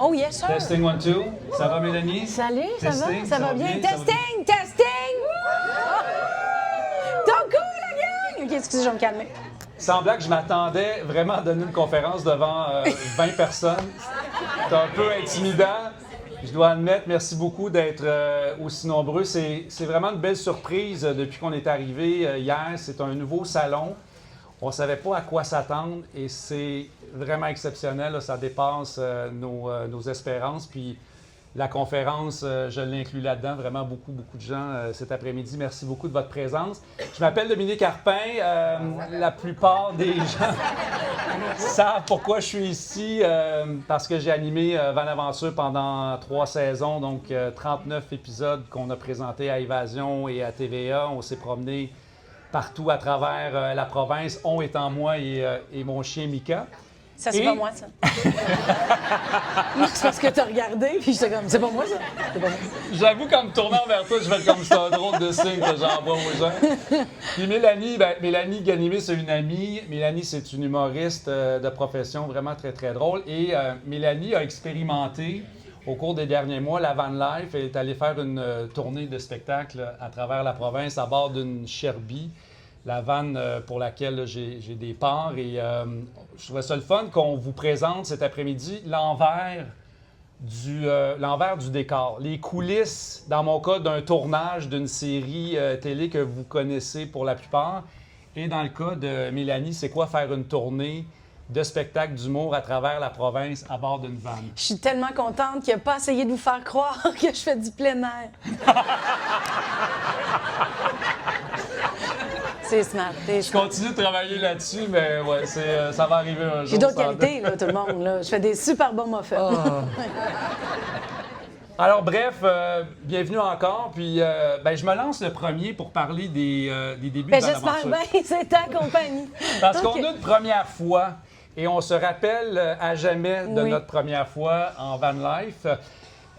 Oh yes, sir. Testing 1, 2. Ça va, Mélanie? Salut, Testing, ça va bien? ça va bien? Testing, testing! T'es cool, la gang! OK, excusez, je vais me calmer. Sans blague, je m'attendais vraiment à donner une conférence devant 20 personnes. C'est un peu intimidant. Je dois admettre, merci beaucoup d'être aussi nombreux. C'est vraiment une belle surprise depuis qu'on est arrivé hier. C'est un nouveau salon. On ne savait pas à quoi s'attendre et c'est vraiment exceptionnel. Là. Ça dépasse nos espérances. Puis la conférence, je l'inclus là-dedans. Vraiment beaucoup de gens cet après-midi. Merci beaucoup de votre présence. Je m'appelle Dominique Arpin. La plupart des gens savent pourquoi je suis ici. Parce que j'ai animé Van Aventure pendant 3 saisons. Donc 39 épisodes qu'on a présentés à Évasion et à TVA. On s'est promené partout à travers la province, on étant moi et mon chien Mika. Ça, c'est pas moi, ça. C'est parce que t'as regardé, puis j'étais comme, c'est pas moi, ça. C'est pas moi. J'avoue qu'en me tournant vers toi, je fais comme c'est un drôle de signe que j'envoie aux gens. Puis Mélanie Ganimis, c'est une amie. Mélanie, c'est une humoriste de profession vraiment très drôle. Et Mélanie a expérimenté au cours des derniers mois la van life. Elle est allée faire une tournée de spectacle à travers la province à bord d'une Sherby, la van pour laquelle j'ai des parts. Et je trouvais ça le fun qu'on vous présente cet après-midi l'envers du décor. Les coulisses, dans mon cas, d'un tournage d'une série télé que vous connaissez pour la plupart. Et dans le cas de Mélanie, c'est quoi faire une tournée de spectacle d'humour à travers la province à bord d'une vanne? Je suis tellement contente qu'il n'a pas essayé de vous faire croire que je fais du plein air. C'est smart. Je continue de travailler là-dessus, mais ouais, ça va arriver un jour. J'ai d'autres qualités, là, tout le monde. Là. Je fais des super bons muffins. Oh. Alors, bref, bienvenue encore. Puis, je me lance le premier pour parler des débuts de Van J'espère Aventure. bien, c'est ta compagnie. Parce qu'on a une première fois et on se rappelle à jamais de notre première fois en van life.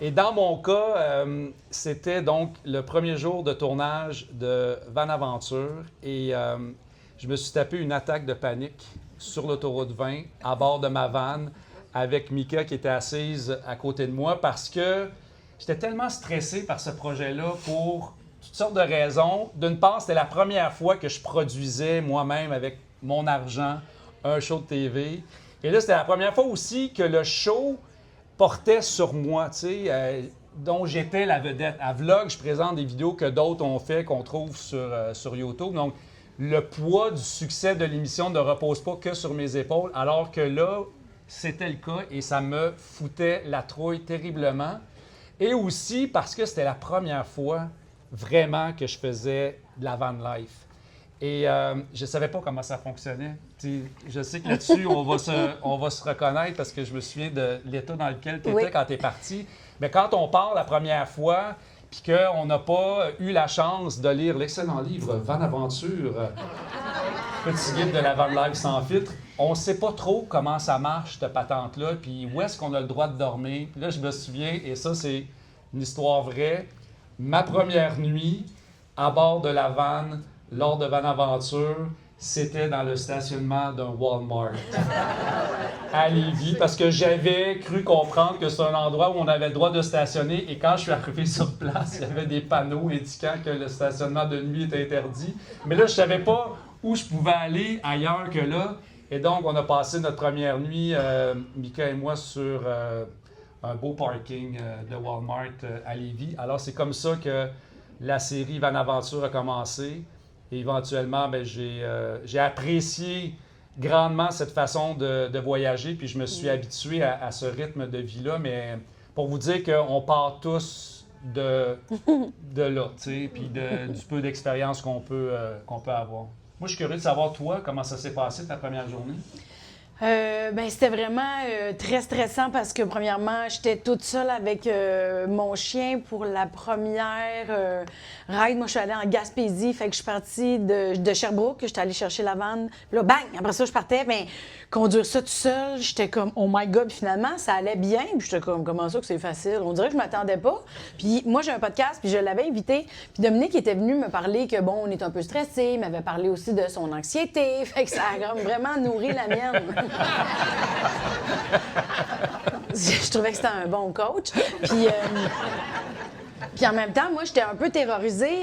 Et dans mon cas, c'était donc le premier jour de tournage de Van Aventure et je me suis tapé une attaque de panique sur l'autoroute 20 à bord de ma van avec Mika qui était assise à côté de moi parce que j'étais tellement stressé par ce projet-là pour toutes sortes de raisons. D'une part, c'était la première fois que je produisais moi-même avec mon argent un show de TV. Et là, c'était la première fois aussi que le show portait sur moi, tu sais, dont j'étais la vedette. À Vlog, je présente des vidéos que d'autres ont fait, qu'on trouve sur YouTube. Donc, le poids du succès de l'émission ne repose pas que sur mes épaules, alors que là, c'était le cas et ça me foutait la trouille terriblement. Et aussi parce que c'était la première fois vraiment que je faisais de la van life. Et je ne savais pas comment ça fonctionnait. T'sais, je sais que là-dessus, on va se reconnaître parce que je me souviens de l'état dans lequel tu étais quand tu es parti. Mais quand on part la première fois, puis qu'on n'a pas eu la chance de lire l'excellent livre Van Aventure, petit guide de la van life sans filtre, on ne sait pas trop comment ça marche, cette patente-là, puis où est-ce qu'on a le droit de dormir. Puis là, je me souviens, et ça, c'est une histoire vraie, ma première nuit à bord de la van lors de Van Aventure, c'était dans le stationnement d'un Walmart à Lévis, parce que j'avais cru comprendre que c'est un endroit où on avait le droit de stationner, et quand je suis arrivé sur place, il y avait des panneaux indiquant que le stationnement de nuit était interdit. Mais là, je savais pas où je pouvais aller ailleurs que là, et donc on a passé notre première nuit, Mika et moi, sur un beau parking de Walmart à Lévis. Alors c'est comme ça que la série Van Aventure a commencé. Et éventuellement, j'ai apprécié grandement cette façon de voyager, puis je me suis habitué à ce rythme de vie-là. Mais pour vous dire qu'on part tous de là, tu sais, puis du peu d'expérience qu'on peut avoir. Moi, je suis curieux de savoir, toi, comment ça s'est passé ta première journée? C'était vraiment très stressant parce que, premièrement, j'étais toute seule avec mon chien pour la première ride. Moi, je suis allée en Gaspésie, fait que je suis partie de Sherbrooke, j'étais allée chercher la vanne. Puis là, bang! Après ça, je partais. Mais conduire ça tout seul, j'étais comme, oh my God! Puis finalement, ça allait bien. Puis j'étais comme, comment ça que c'est facile? On dirait que je m'attendais pas. Puis moi, j'ai un podcast, puis je l'avais invité. Puis Dominique était venu me parler que, bon, on est un peu stressé. Il m'avait parlé aussi de son anxiété. Fait que ça a vraiment nourri la mienne. Je trouvais que c'était un bon coach. Puis en même temps, moi, j'étais un peu terrorisée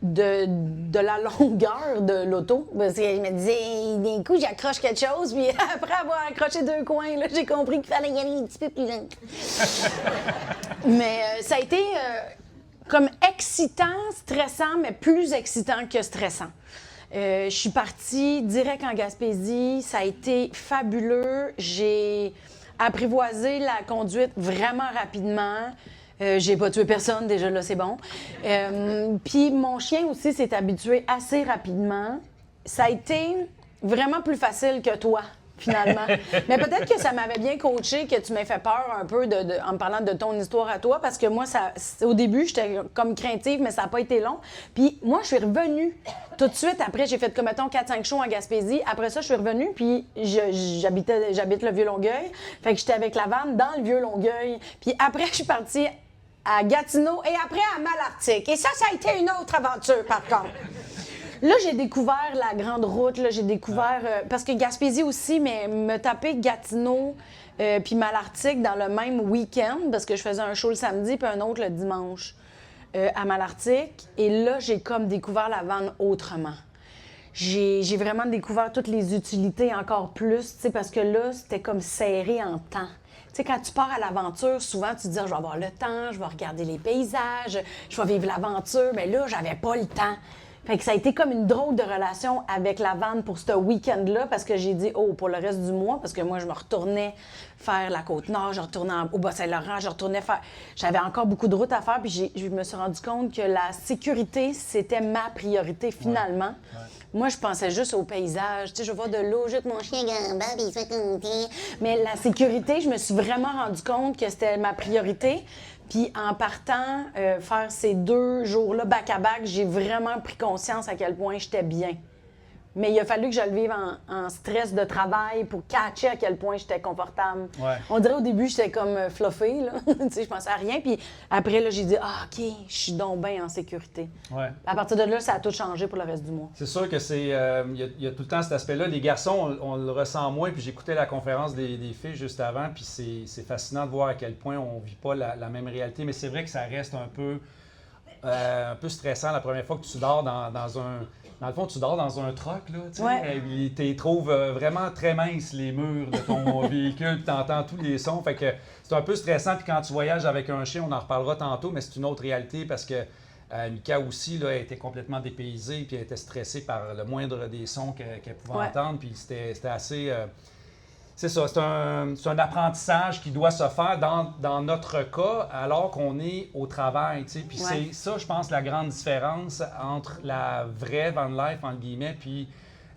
de la longueur de l'auto. Parce que je me disais, d'un coup, j'accroche quelque chose, puis après avoir accroché 2 coins, là, j'ai compris qu'il fallait y aller un petit peu plus lent. Mais ça a été comme excitant, stressant, mais plus excitant que stressant. Je suis partie direct en Gaspésie. Ça a été fabuleux. J'ai apprivoisé la conduite vraiment rapidement. J'ai pas tué personne, déjà là, c'est bon. Puis mon chien aussi s'est habitué assez rapidement. Ça a été vraiment plus facile que toi, finalement. Mais peut-être que ça m'avait bien coaché, que tu m'aies fait peur un peu en me parlant de ton histoire à toi, parce que moi, au début, j'étais comme craintive, mais ça n'a pas été long. Puis moi, je suis revenue tout de suite. Après, j'ai fait comme, mettons, 4-5 shows en Gaspésie. Après ça, je suis revenue, puis j'habite le Vieux-Longueuil. Fait que j'étais avec la vanne dans le Vieux-Longueuil. Puis après, je suis partie à Gatineau et après à Malartic. Et ça a été une autre aventure, par contre. Là, j'ai découvert la grande route, là, j'ai découvert... parce que Gaspésie aussi, mais me taper Gatineau puis Malartic dans le même week-end, parce que je faisais un show le samedi puis un autre le dimanche à Malartic. Et là, j'ai comme découvert la vanne autrement. J'ai vraiment découvert toutes les utilités encore plus, tu sais, parce que là, c'était comme serré en temps. Tu sais, quand tu pars à l'aventure, souvent, tu te dis, je vais avoir le temps, je vais regarder les paysages, je vais vivre l'aventure. Mais là, j'avais pas le temps. Fait que ça a été comme une drôle de relation avec la vanne pour ce week-end-là, parce que j'ai dit, pour le reste du mois, parce que moi, je me retournais faire la Côte-Nord, je retournais au Bas-Saint-Laurent, je retournais faire... J'avais encore beaucoup de routes à faire, puis je me suis rendu compte que la sécurité, c'était ma priorité, finalement. Ouais. Moi, je pensais juste au paysage. Tu sais, je vois de l'eau, jette mon chien gambant, puis il se fait compter. Mais la sécurité, je me suis vraiment rendu compte que c'était ma priorité. Puis en partant faire ces 2 jours-là back-à-back, j'ai vraiment pris conscience à quel point j'étais bien. Mais il a fallu que je le vive en stress de travail pour catcher à quel point j'étais confortable. Ouais. On dirait au début, j'étais comme fluffée, là. Tu sais, je pensais à rien. Puis après, là, j'ai dit, OK, je suis donc bien en sécurité. Ouais. À partir de là, ça a tout changé pour le reste du mois. C'est sûr que c'est... Il y a tout le temps cet aspect-là. Les garçons, on le ressent moins. Puis j'écoutais la conférence des filles juste avant. Puis c'est fascinant de voir à quel point on ne vit pas la même réalité. Mais c'est vrai que ça reste un peu stressant la première fois que tu dors dans un... Dans le fond, tu dors dans un truck, là, tu sais, ouais. Tu trouves vraiment très minces, les murs de ton véhicule, puis tu entends tous les sons. Fait que c'est un peu stressant. Puis quand tu voyages avec un chien, on en reparlera tantôt, mais c'est une autre réalité parce que Mika aussi, là, elle était complètement dépaysée, puis elle était stressée par le moindre des sons qu'elle pouvait entendre. Puis c'était assez... C'est ça, c'est un apprentissage qui doit se faire dans notre cas alors qu'on est au travail, tu sais. Puis c'est ça, je pense, la grande différence entre la vraie van life, entre guillemets, puis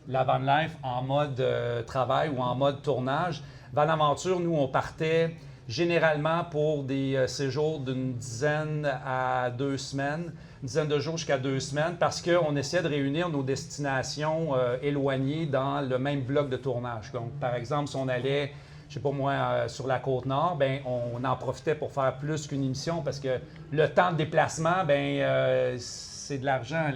la van life en mode travail ou en mode tournage. Van Aventure, nous, on partait généralement pour des séjours d'une dizaine à 2 semaines, une dizaine de jours jusqu'à 2 semaines, parce qu'on essayait de réunir nos destinations éloignées dans le même bloc de tournage. Donc, par exemple, si on allait, je sais pas moi, sur la Côte-Nord, ben on en profitait pour faire plus qu'une émission, parce que le temps de déplacement, c'est de l'argent.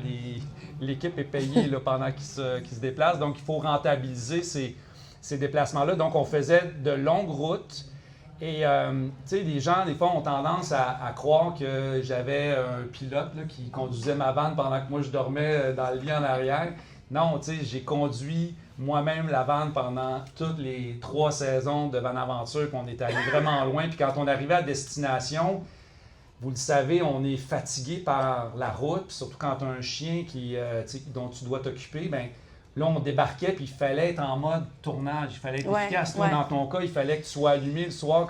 L'équipe est payée là, pendant qu'ils se déplacent, donc il faut rentabiliser ces déplacements-là. Donc, on faisait de longues routes. Et, tu sais, les gens, des fois, ont tendance à croire que j'avais un pilote là, qui conduisait ma vanne pendant que moi, je dormais dans le lit en arrière. Non, tu sais, j'ai conduit moi-même la vanne pendant toutes les 3 saisons de Van Aventure, puis on est allé vraiment loin. Puis quand on arrivait à destination, vous le savez, on est fatigué par la route, puis surtout quand tu as un chien dont tu dois t'occuper, bien, là, on débarquait, puis il fallait être en mode tournage. Il fallait être efficace. Toi, dans ton cas, il fallait que tu sois allumé le soir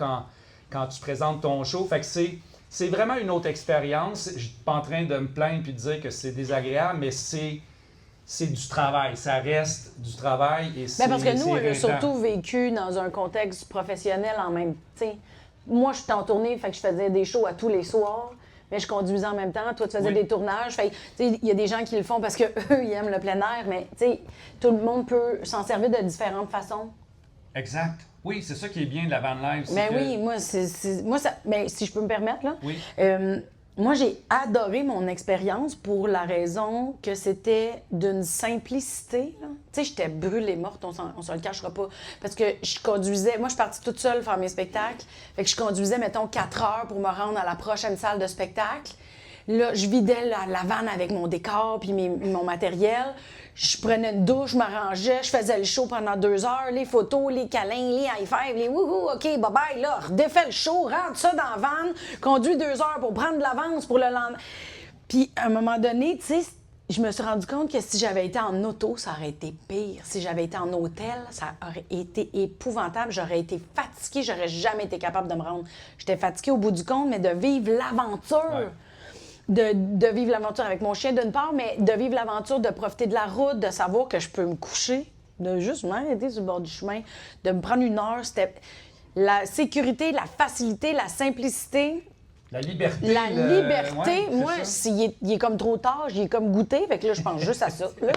quand tu présentes ton show. Fait que c'est vraiment une autre expérience. Je ne suis pas en train de me plaindre puis de dire que c'est désagréable, mais c'est du travail. Ça reste du travail. Et parce que nous, on l'a surtout vécu dans un contexte professionnel en même temps. Moi, je suis en tournée, fait que je faisais des shows à tous les soirs. Mais je conduisais en même temps. Toi, tu faisais des tournages. Fait, il y a des gens qui le font parce qu'eux, ils aiment le plein air, mais tout le monde peut s'en servir de différentes façons. Exact. Oui, c'est ça qui est bien de la van life. Mais oui, moi, mais si je peux me permettre, là, Moi, j'ai adoré mon expérience pour la raison que c'était d'une simplicité. Tu sais, j'étais brûlée morte, on se le cachera pas. Parce que je conduisais, moi, je suis partie toute seule faire mes spectacles. Fait que je conduisais, mettons, 4 heures pour me rendre à la prochaine salle de spectacle. Là, je vidais la vanne avec mon décor puis mon matériel. Je prenais une douche, je m'arrangeais, je faisais le show pendant 2 heures, les photos, les câlins, les high-five, les wouhou, OK, bye-bye, là, redéfais le show, rentre ça dans la vanne, conduis 2 heures pour prendre de l'avance pour le lendemain. Puis, à un moment donné, tu sais, je me suis rendu compte que si j'avais été en auto, ça aurait été pire. Si j'avais été en hôtel, ça aurait été épouvantable. J'aurais été fatiguée, j'aurais jamais été capable de me rendre. J'étais fatiguée au bout du compte, mais de vivre l'aventure... Ouais. De vivre l'aventure avec mon chien d'une part, mais de vivre l'aventure, de profiter de la route, de savoir que je peux me coucher, de juste m'arrêter sur le bord du chemin, de me prendre 1 heure. C'était la sécurité, la facilité, la simplicité. La liberté. La liberté, ouais, moi, il est comme trop tard, j'y ai comme goûté, fait que là, je pense juste à ça. Là.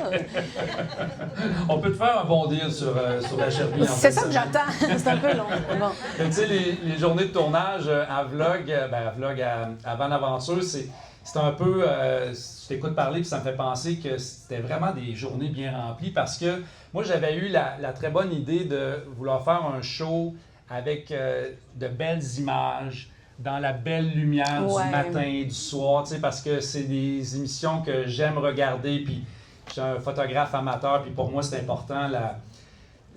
On peut te faire un bon deal sur la Cherby. C'est ça que j'attends. C'est un peu long. Bon. Tu sais, les journées de tournage à Vlog, à Van Aventure, c'est un peu, je t'écoute parler puis ça me fait penser que c'était vraiment des journées bien remplies parce que moi, j'avais eu la très bonne idée de vouloir faire un show avec de belles images, dans la belle lumière du matin, du soir, tu sais, parce que c'est des émissions que j'aime regarder, puis je suis un photographe amateur, puis pour moi, c'est important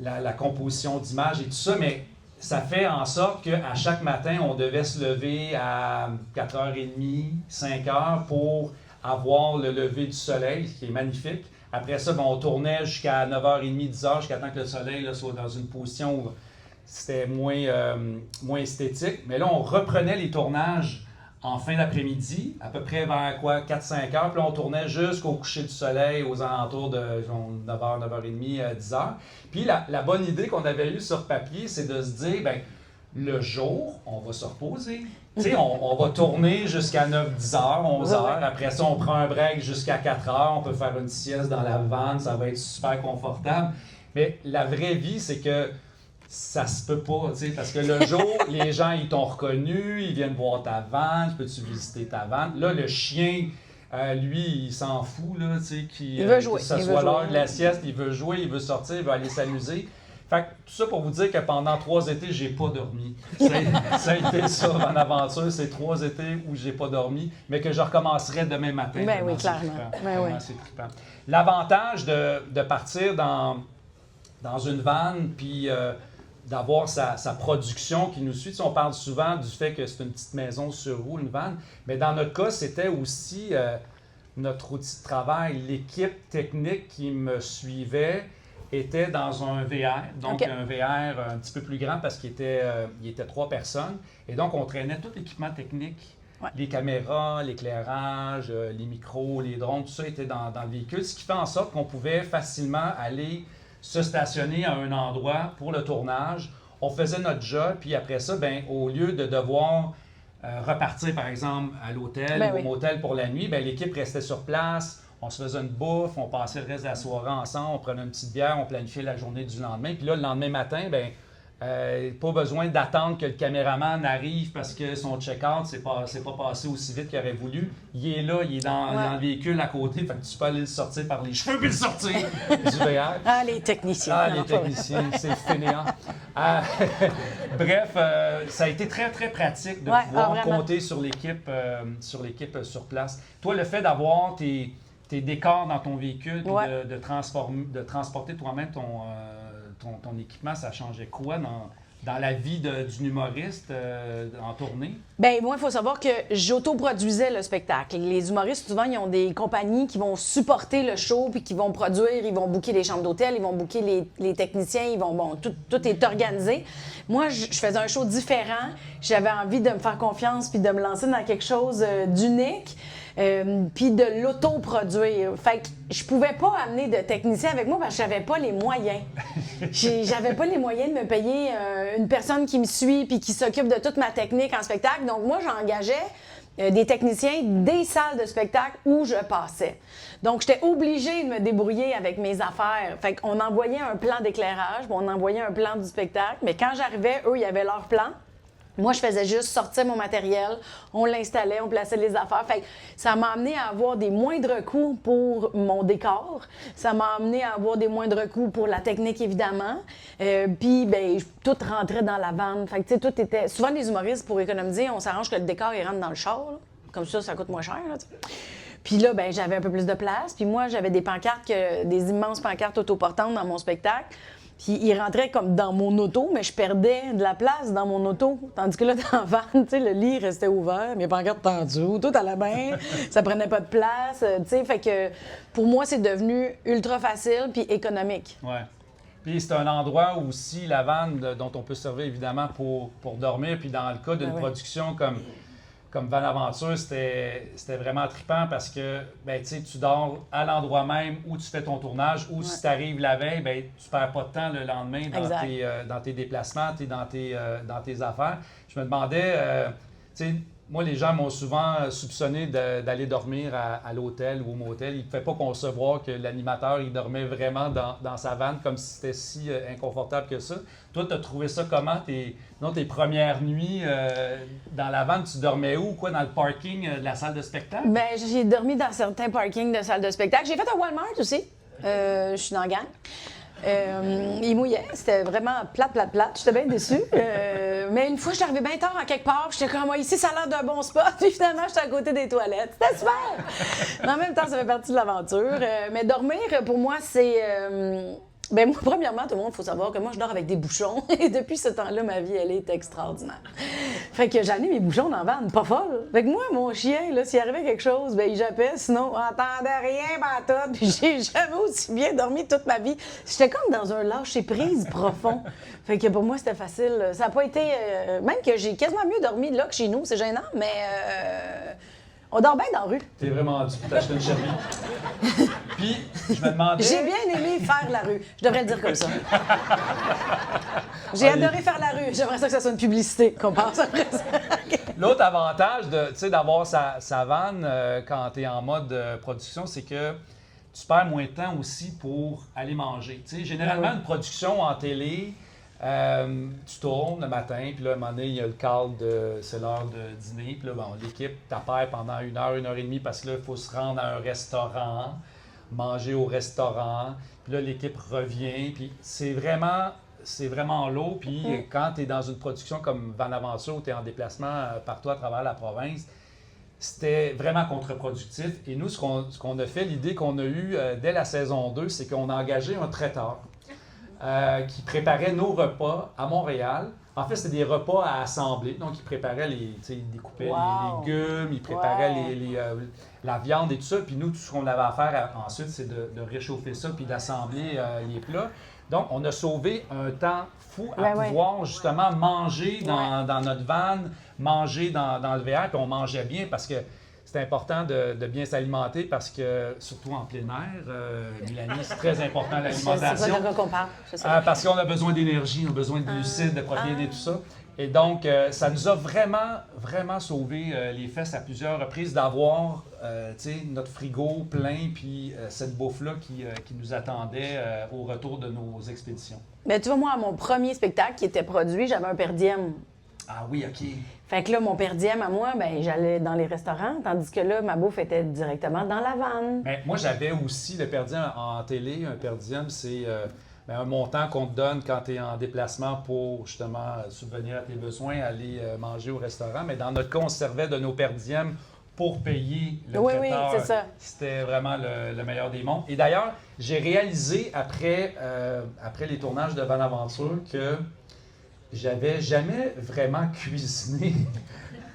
la composition d'images et tout ça, mais ça fait en sorte qu'à chaque matin, on devait se lever à 4h30, 5h pour avoir le lever du soleil, qui est magnifique. Après ça, on tournait jusqu'à 9h30, 10h, jusqu'à temps que le soleil là, soit dans une position où c'était moins esthétique. Mais là, on reprenait les tournages en fin d'après-midi, à peu près vers 4-5 heures. Puis là, on tournait jusqu'au coucher du soleil, aux alentours de 9h, 9h30, 10h. Puis la bonne idée qu'on avait eue sur papier, c'est de se dire, bien, le jour, on va se reposer. Tu sais, on va tourner jusqu'à 9, 10 heures, 11 heures. Après ça, on prend un break jusqu'à 4 heures. On peut faire une sieste dans la vanne. Ça va être super confortable. Mais la vraie vie, c'est que ça se peut pas, tu sais, parce que le jour, les gens, ils t'ont reconnu, ils viennent voir ta vanne, peux-tu visiter ta vanne? Là, le chien, lui, il s'en fout, là, tu sais, il veut jouer. Que ce soit l'heure de la sieste, il veut jouer, il veut sortir, il veut aller s'amuser. Fait que tout ça pour vous dire que pendant 3 étés, j'ai pas dormi. Ça a été ça, en aventure, c'est 3 étés où j'ai pas dormi, mais que je recommencerai demain matin. Ben oui, clairement. C'est trippant. L'avantage de partir dans une vanne, puis d'avoir sa production qui nous suit. Tu sais, on parle souvent du fait que c'est une petite maison sur roue, une vanne, mais dans notre cas, c'était aussi notre outil de travail. L'équipe technique qui me suivait était dans un VR, donc un VR un petit peu plus grand parce qu'il était 3 personnes. Et donc, on traînait tout l'équipement technique, les caméras, l'éclairage, les micros, les drones, tout ça était dans le véhicule, ce qui fait en sorte qu'on pouvait facilement aller se stationner à un endroit pour le tournage. On faisait notre job, puis après ça, ben, au lieu de devoir repartir, par exemple, à l'hôtel ou au motel pour la nuit, ben, l'équipe restait sur place, on se faisait une bouffe, on passait le reste de la soirée ensemble, on prenait une petite bière, on planifiait la journée du lendemain. Puis là, le lendemain matin, ben, pas besoin d'attendre que le caméraman arrive parce que son check-out, c'est pas passé aussi vite qu'il aurait voulu. Il est là, il est dans le véhicule à côté, fait que tu peux aller le sortir par les cheveux puis le sortir du VR. Ah, les techniciens. Ah, les techniciens, c'est fainéant. Bref, ça a été très, très pratique de pouvoir compter sur l'équipe sur place. Toi, le fait d'avoir tes décors dans ton véhicule, puis de transporter toi-même ton équipement, ça changeait quoi dans la vie d'une humoriste en tournée? Bien, moi, il faut savoir que j'autoproduisais le spectacle. Les humoristes, souvent, ils ont des compagnies qui vont supporter le show, puis qui vont produire, ils vont booker les chambres d'hôtel, ils vont booker les techniciens, tout est organisé. Moi, je faisais un show différent. J'avais envie de me faire confiance, puis de me lancer dans quelque chose d'unique. Puis de l'autoproduire. Fait que je pouvais pas amener de technicien avec moi parce que j'avais pas les moyens. J'avais pas les moyens de me payer une personne qui me suit puis qui s'occupe de toute ma technique en spectacle. Donc moi, j'engageais des techniciens des salles de spectacle où je passais. Donc j'étais obligée de me débrouiller avec mes affaires. Fait qu'on envoyait un plan d'éclairage, on envoyait un plan du spectacle, mais quand j'arrivais, eux, ils avaient leur plan. Moi, je faisais juste sortir mon matériel, on l'installait, on plaçait les affaires. Fait que ça m'a amené à avoir des moindres coûts pour mon décor. Ça m'a amené à avoir des moindres coûts pour la technique, évidemment. Puis, ben, tout rentrait dans la vanne. Fait que, tu sais, tout était... Souvent, les humoristes, pour économiser, on s'arrange que le décor, il rentre dans le char. Là. Comme ça coûte moins cher, là, tu sais. Puis là, ben, j'avais un peu plus de place. Puis moi, j'avais des pancartes, des immenses pancartes autoportantes dans mon spectacle. Puis il rentrait comme dans mon auto, mais je perdais de la place dans mon auto. Tandis que là, dans la vanne, tu sais, le lit restait ouvert, mes pancartes en dessous, tout à la main, ça prenait pas de place, tu sais. Fait que pour moi, c'est devenu ultra facile puis économique. Ouais. Puis c'est un endroit où aussi la vanne dont on peut se servir évidemment pour dormir. Puis dans le cas d'une production comme Van Aventure, c'était vraiment trippant parce que ben, tu dors à l'endroit même où tu fais ton tournage, ou si tu arrives la veille, ben, tu perds pas de temps le lendemain dans tes déplacements, dans tes affaires. Je me demandais, moi, les gens m'ont souvent soupçonné d'aller dormir à l'hôtel ou au motel. Ils ne pouvaient pas concevoir que l'animateur, il dormait vraiment dans sa vanne comme si c'était si inconfortable que ça. Toi, tu as trouvé ça comment? Tes premières nuits dans la vanne, tu dormais où? Quoi, dans le parking de la salle de spectacle? Bien, j'ai dormi dans certains parkings de salles de spectacle. J'ai fait un Walmart aussi. Je suis dans la gang. Il mouillait. C'était vraiment plate. J'étais bien déçue. Mais une fois, je suis arrivée bien tard à quelque part. J'étais comme, ici, ça a l'air d'un bon spot. Puis finalement, j'étais à côté des toilettes. C'était super! Mais en même temps, ça fait partie de l'aventure. Mais dormir, pour moi, c'est... Ben moi, premièrement, tout le monde, il faut savoir que moi, je dors avec des bouchons. Et depuis ce temps-là, ma vie, elle est extraordinaire. Fait que j'en ai mes bouchons dans la vanne, pas folle. Fait que moi, mon chien, là, s'il arrivait quelque chose, ben il jappait. Sinon, on n'entendait rien pantoute. Puis j'ai jamais aussi bien dormi toute ma vie. J'étais comme dans un lâcher-prise profond. Fait que pour moi, c'était facile. Ça n'a pas été... même que j'ai quasiment mieux dormi là que chez nous. C'est gênant, mais... on dort bien dans la rue. T'es vraiment dû t'acheter une chérie. Puis, je me demandais... J'ai bien aimé faire la rue. Je devrais le dire comme ça. J'ai adoré faire la rue. J'aimerais ça que ça soit une publicité qu'on pense après ça. L'autre avantage d'avoir sa vanne quand tu es en mode production, c'est que tu perds moins de temps aussi pour aller manger. T'sais, généralement, une production en télé, tu tournes le matin, puis là, à un moment donné, il y a le cadre c'est l'heure de dîner. Puis là, bon, l'équipe t'appelle pendant 1 heure et demie parce que là, il faut se rendre à un restaurant, manger au restaurant. Puis là, l'équipe revient. Puis c'est vraiment lourd. Puis quand tu es dans une production comme Van Aventure, où tu es en déplacement partout à travers la province, c'était vraiment contre-productif. Et nous, ce qu'on a fait, l'idée qu'on a eue dès la saison 2, c'est qu'on a engagé un traiteur qui préparait nos repas à Montréal. En fait, c'était des repas à assembler. Donc, il préparait il découpait les légumes, il préparait la viande et tout ça. Puis nous, tout ce qu'on avait à faire ensuite, c'est de réchauffer ça puis d'assembler les plats. Donc, on a sauvé un temps fou à pouvoir justement manger dans notre vanne, manger dans le VR, puis on mangeait bien parce que c'est important de bien s'alimenter parce que, surtout en plein air, Mélanie, c'est très important l'alimentation. C'est ça de quoi qu'on parle. Parce qu'on a besoin d'énergie, on a besoin de glucides, de protéines et tout ça. Et donc, ça nous a vraiment sauvé les fesses à plusieurs reprises d'avoir notre frigo plein, puis cette bouffe-là qui nous attendait au retour de nos expéditions. Mais tu vois, moi, à mon premier spectacle qui était produit, j'avais un per diem. Ah oui, OK. Fait que là, mon per diem à moi, ben j'allais dans les restaurants, tandis que là, ma bouffe était directement dans la vanne. Mais moi, j'avais aussi le per diem en télé. Un per diem, c'est un montant qu'on te donne quand tu es en déplacement pour justement subvenir à tes besoins, aller manger au restaurant. Mais dans notre cas, on se servait de nos per diem pour payer le traiteur. Oui, c'est ça. C'était vraiment le meilleur des mondes. Et d'ailleurs, j'ai réalisé après les tournages de Van Aventure que j'avais jamais vraiment cuisiné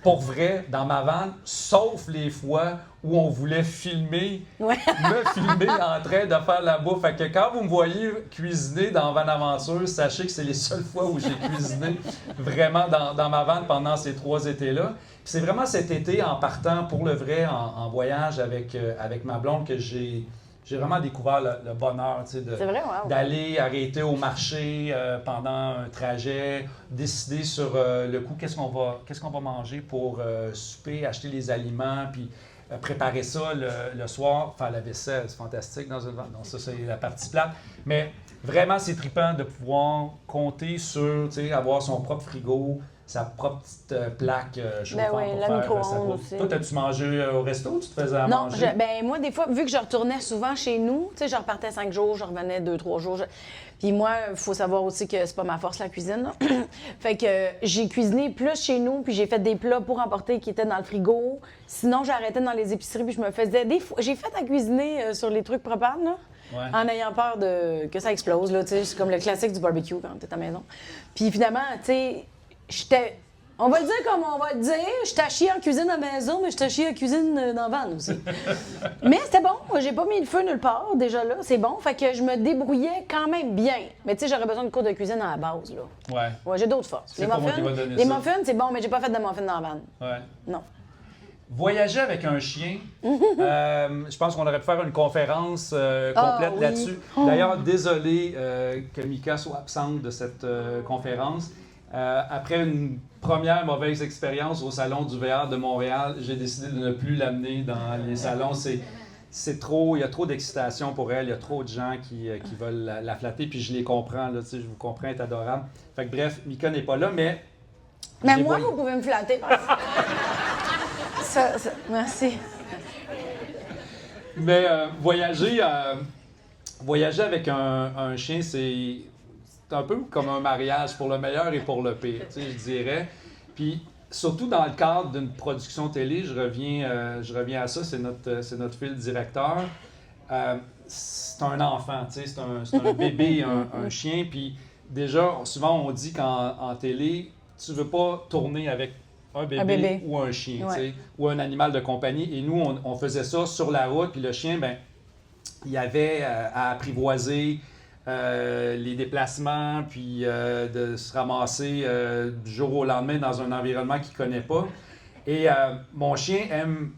pour vrai dans ma vanne, sauf les fois où on voulait me filmer en train de faire la bouffe. Fait que quand vous me voyez cuisiner dans Van Aventure, sachez que c'est les seules fois où j'ai cuisiné vraiment dans ma vanne pendant ces 3 étés-là. Puis c'est vraiment cet été, en partant pour le vrai, en voyage avec ma blonde, que j'ai vraiment découvert le bonheur d'aller arrêter au marché pendant un trajet, décider sur le coup qu'est-ce qu'on va manger pour souper, acheter les aliments, puis préparer ça le soir, faire la vaisselle, c'est fantastique dans une vanne. Donc ça, c'est la partie plate. Mais vraiment, c'est trippant de pouvoir compter sur avoir son propre frigo, sa propre petite plaque chauffante oui, pour la faire micro-ondes sa course. aussi. Toi, t'as-tu mangé au resto ou tu te faisais à Non, manger? moi, des fois, vu que je retournais souvent chez nous, tu sais, je repartais 5 jours, je revenais 2-3 jours. Puis moi, il faut savoir aussi que c'est pas ma force, la cuisine. Là. Fait que j'ai cuisiné plus chez nous, puis j'ai fait des plats pour emporter qui étaient dans le frigo. Sinon, j'arrêtais dans les épiceries, puis je me faisais des fois. J'ai fait à cuisiner sur les trucs propane, là. Ouais. En ayant peur que ça explose, là, tu sais, c'est comme le classique du barbecue quand t'es à la maison. Puis finalement, tu sais, on va le dire comme on va le dire, j'étais chier en cuisine à la maison, mais j'étais chier en cuisine dans la van aussi. Mais c'était bon, j'ai pas mis le feu nulle part, déjà là, c'est bon, fait que je me débrouillais quand même bien. Mais tu sais, j'aurais besoin de cours de cuisine à la base, là. Ouais. Ouais, j'ai d'autres forces. C'est pas moi qui va donner les ça. muffins, c'est bon, mais j'ai pas fait de muffins dans la van. Ouais. Non. Voyager avec un chien, je pense qu'on aurait pu faire une conférence complète oui. là-dessus. D'ailleurs, désolé que Mika soit absente de cette conférence. Après une première mauvaise expérience au Salon du VR de Montréal, j'ai décidé de ne plus l'amener dans les salons. C'est trop, il y a trop d'excitation pour elle, il y a trop de gens qui veulent la flatter, puis je les comprends, là, tu sais, je vous comprends, elle est adorable. Fait que bref, Mika n'est pas là, mais... Mais je les moi, voyais. vous pouvez me flatter. Merci. Mais voyager avec un chien, c'est un peu comme un mariage pour le meilleur et pour le pire, tu sais, je dirais. Puis surtout dans le cadre d'une production télé, je reviens à ça, c'est notre fil directeur. C'est un enfant, tu sais, c'est un bébé, un chien. Puis déjà, souvent on dit qu'en télé, tu veux pas tourner avec un bébé ou un chien, Ouais. tu sais, ou un animal de compagnie. Et nous, on faisait ça sur la route, puis le chien, ben, il y avait à apprivoiser les déplacements, puis de se ramasser du jour au lendemain dans un environnement qu'il ne connaît pas. Et mon chien aime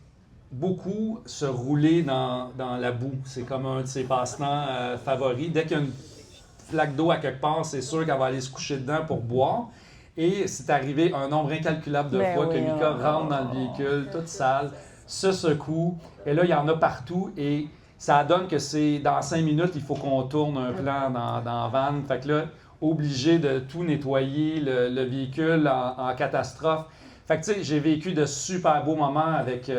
beaucoup se rouler dans la boue. C'est comme un de ses passe-temps favoris. Dès qu'il y a une flaque d'eau à quelque part, c'est sûr qu'elle va aller se coucher dedans pour boire. Et c'est arrivé un nombre incalculable de Ben fois oui, que Mika rentre dans le véhicule, toute sale, se secoue. Et là, il y en a partout. Et ça donne que c'est dans 5 minutes, il faut qu'on tourne un plan dans la van. Fait que là, obligé de tout nettoyer, le véhicule en catastrophe. Fait que tu sais, j'ai vécu de super beaux moments avec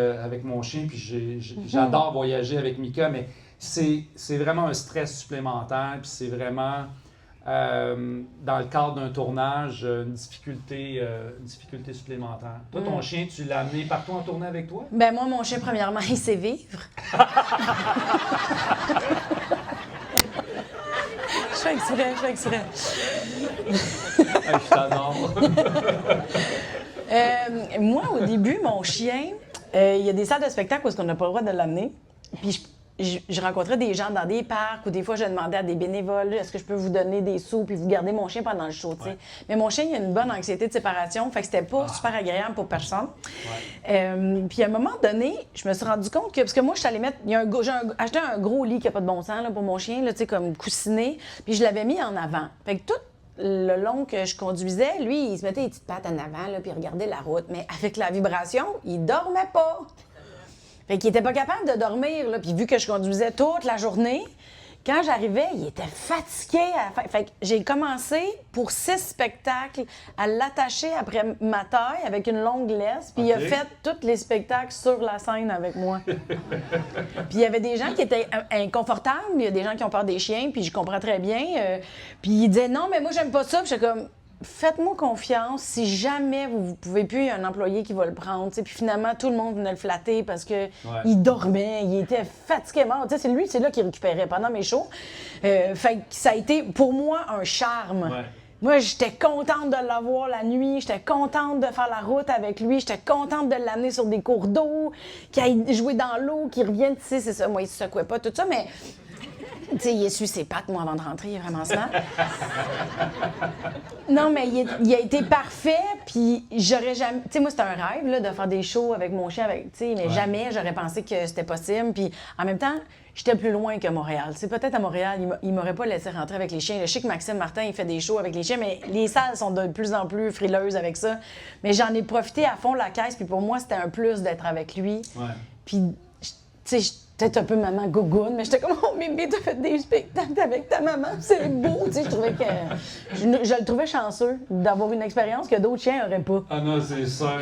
mon chien. Puis j'adore voyager avec Mika, mais c'est vraiment un stress supplémentaire. Puis c'est vraiment... dans le cadre d'un tournage, une difficulté supplémentaire. Toi, ton chien, tu l'as amené partout en tournée avec toi? Ben moi, mon chien, premièrement, il sait vivre. Je fais exprès. Je t'adore. Moi, au début, mon chien, il y a des salles de spectacle où on n'a pas le droit de l'amener. Puis je rencontrais des gens dans des parcs ou des fois, je demandais à des bénévoles, est-ce que je peux vous donner des sous puis vous garder mon chien pendant le show, tu sais. Ouais. Mais mon chien, il a une bonne anxiété de séparation, fait que c'était pas super agréable pour personne. Ouais. Puis à un moment donné, je me suis rendu compte que, parce que moi, je suis allée mettre, j'ai acheté un gros lit qui n'a pas de bon sens là, pour mon chien, là, tu sais, comme coussiné, puis je l'avais mis en avant. Fait que tout le long que je conduisais, lui, il se mettait les petites pattes en avant, là, puis il regardait la route. Mais avec la vibration, il dormait pas. Fait qu'il était pas capable de dormir, là. Puis vu que je conduisais toute la journée, quand j'arrivais, il était fatigué. Fait que j'ai commencé pour 6 spectacles à l'attacher après ma taille avec une longue laisse. Puis il a OK. fait tous les spectacles sur la scène avec moi. Puis il y avait des gens qui étaient inconfortables. Il y a des gens qui ont peur des chiens, puis je comprends très bien. Puis ils disaient non, mais moi, j'aime pas ça. Puis j'étais comme... Faites-moi confiance, si jamais vous pouvez plus, il y a un employé qui va le prendre. T'sais. Puis finalement, tout le monde venait le flatter parce que il dormait, il était fatigué mort. T'sais, c'est là qu'il récupérait pendant mes shows. Fait que ça a été pour moi un charme. Ouais. Moi, j'étais contente de l'avoir la nuit, j'étais contente de faire la route avec lui, j'étais contente de l'amener sur des cours d'eau, qu'il aille jouer dans l'eau, qu'il revienne, tu sais, c'est ça. Moi, il se secouait pas, tout ça, mais... Tu sais, il essuie ses pattes, moi, avant de rentrer, il est vraiment smart. Non, mais il a été parfait, puis j'aurais jamais... Tu sais, moi, c'était un rêve, là, de faire des shows avec mon chien, tu sais, mais jamais j'aurais pensé que c'était possible. Puis en même temps, j'étais plus loin que Montréal. Tu sais, peut-être à Montréal, il m'aurait pas laissé rentrer avec les chiens. Je sais que Maxime Martin, il fait des shows avec les chiens, mais les salles sont de plus en plus frileuses avec ça. Mais j'en ai profité à fond la caisse, puis pour moi, c'était un plus d'être avec lui. Ouais. Puis, tu sais, peut-être un peu maman gougoune, mais j'étais comme, oh bébé, t'as fait des spectacles avec ta maman, c'est beau. Tu sais, je trouvais que. Je le trouvais chanceux d'avoir une expérience que d'autres chiens n'auraient pas. Ah non, c'est ça.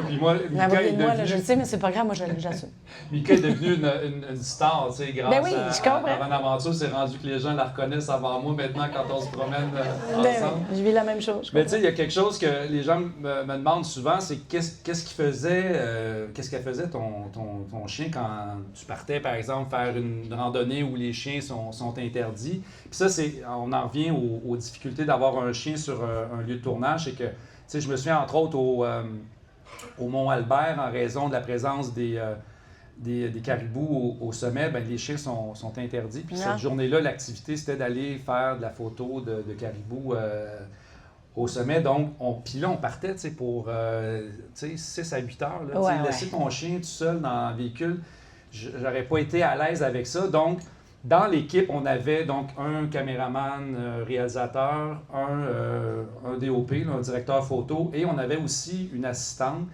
Puis moi, Mika est Moi, devenu... je le sais, mais c'est pas grave, moi, j'assume. Mika est devenue une star, tu sais, grâce Ben oui, je comprends. à Van Aventure. C'est rendu que les gens la reconnaissent avant moi maintenant quand on se promène Ben ensemble. oui, je vis la même chose. Mais tu sais, il y a quelque chose que les gens me demandent souvent, c'est qu'est-ce qu'elle faisait ton chien quand tu partais, par exemple, faire une randonnée où les chiens sont interdits. Puis ça, on en revient aux difficultés d'avoir un chien sur un lieu de tournage. C'est que, tu sais, je me souviens entre autres au Mont-Albert, en raison de la présence des caribous au sommet, ben, les chiens sont interdits. Puis cette journée-là, l'activité, c'était d'aller faire de la photo de caribous au sommet. Donc, puis là, on partait pour 6 à 8 heures. Là, laisser ton chien tout seul dans le véhicule, j'aurais pas été à l'aise avec ça. Donc, dans l'équipe, on avait donc un caméraman réalisateur, un DOP, là, un directeur photo, et on avait aussi une assistante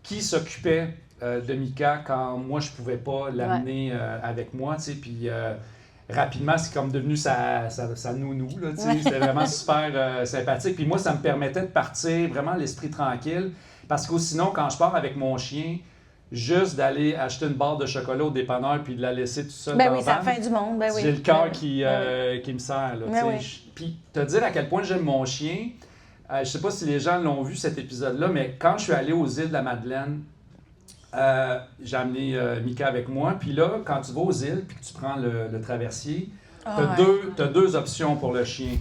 qui s'occupait de Mika quand moi, je pouvais pas l'amener avec moi. Puis rapidement, c'est comme devenu sa nounou. Là, c'était vraiment super sympathique. Puis moi, ça me permettait de partir vraiment l'esprit tranquille. Parce que sinon, quand je pars avec mon chien, juste d'aller acheter une barre de chocolat au dépanneur puis de la laisser tout seul dans le c'est la fin du monde. Ben oui. J'ai le cœur qui me serre. Là, Puis te dire à quel point j'aime mon chien, je sais pas si les gens l'ont vu cet épisode-là, mais quand je suis allé aux îles de la Madeleine, j'ai amené Mika avec moi. Puis là, quand tu vas aux îles puis que tu prends le traversier, tu as deux options pour le chien.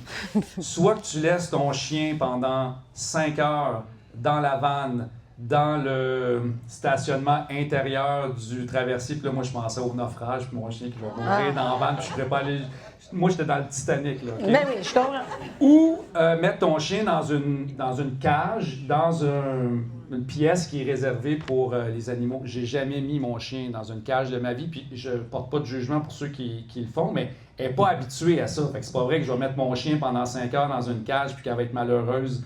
Soit que tu laisses ton chien pendant 5 heures dans la vanne, dans le stationnement intérieur du traversier. Puis là, moi, je pensais au naufrage, puis mon chien qui va mourir dans la vanne, puis je ne pourrais pas aller... Moi, j'étais dans le Titanic, là. Okay? Ben oui, je comprends. Ou mettre ton chien dans une cage, dans une pièce qui est réservée pour les animaux. J'ai jamais mis mon chien dans une cage de ma vie, puis je porte pas de jugement pour ceux qui le font, mais elle n'est pas habituée à ça. Fait que c'est pas vrai que je vais mettre mon chien pendant 5 heures dans une cage, puis qu'elle va être malheureuse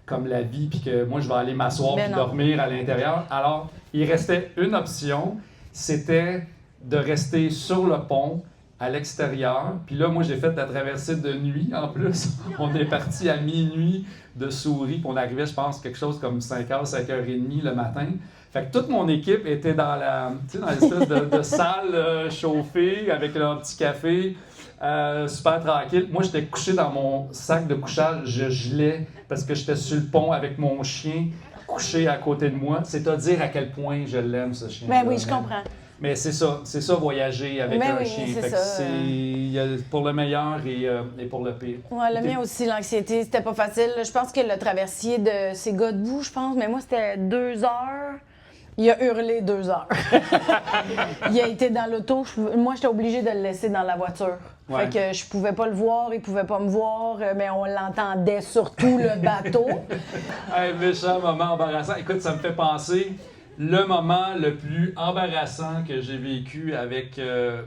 comme la vie, puis que moi, je vais aller m'asseoir puis dormir à l'intérieur. Alors, il restait une option, c'était de rester sur le pont, à l'extérieur. Puis là, moi, j'ai fait la traversée de nuit, en plus. On est parti à minuit de Souris, puis on arrivait, je pense, quelque chose comme 5h, 5h30 le matin. Fait que toute mon équipe était dans l'espèce de salle chauffée, avec leur petit café, super tranquille. Moi, j'étais couché dans mon sac de couchage, je gelais, parce que j'étais sur le pont avec mon chien couché à côté de moi. C'est à dire à quel point je l'aime, ce chien. Ben oui, je comprends. Mais c'est ça, voyager avec un chien. Fait que c'est pour le meilleur et pour le pire. Ouais, le mien aussi, l'anxiété, c'était pas facile. Je pense que le traversier de ces gars debout, je pense, mais moi, c'était 2 heures. Il a hurlé 2 heures. Il a été dans l'auto. Moi, j'étais obligée de le laisser dans la voiture. Fait que je pouvais pas le voir, il pouvait pas me voir, mais on l'entendait surtout, le bateau. Hey, méchant moment embarrassant. Écoute, ça me fait penser... Le moment le plus embarrassant que j'ai vécu avec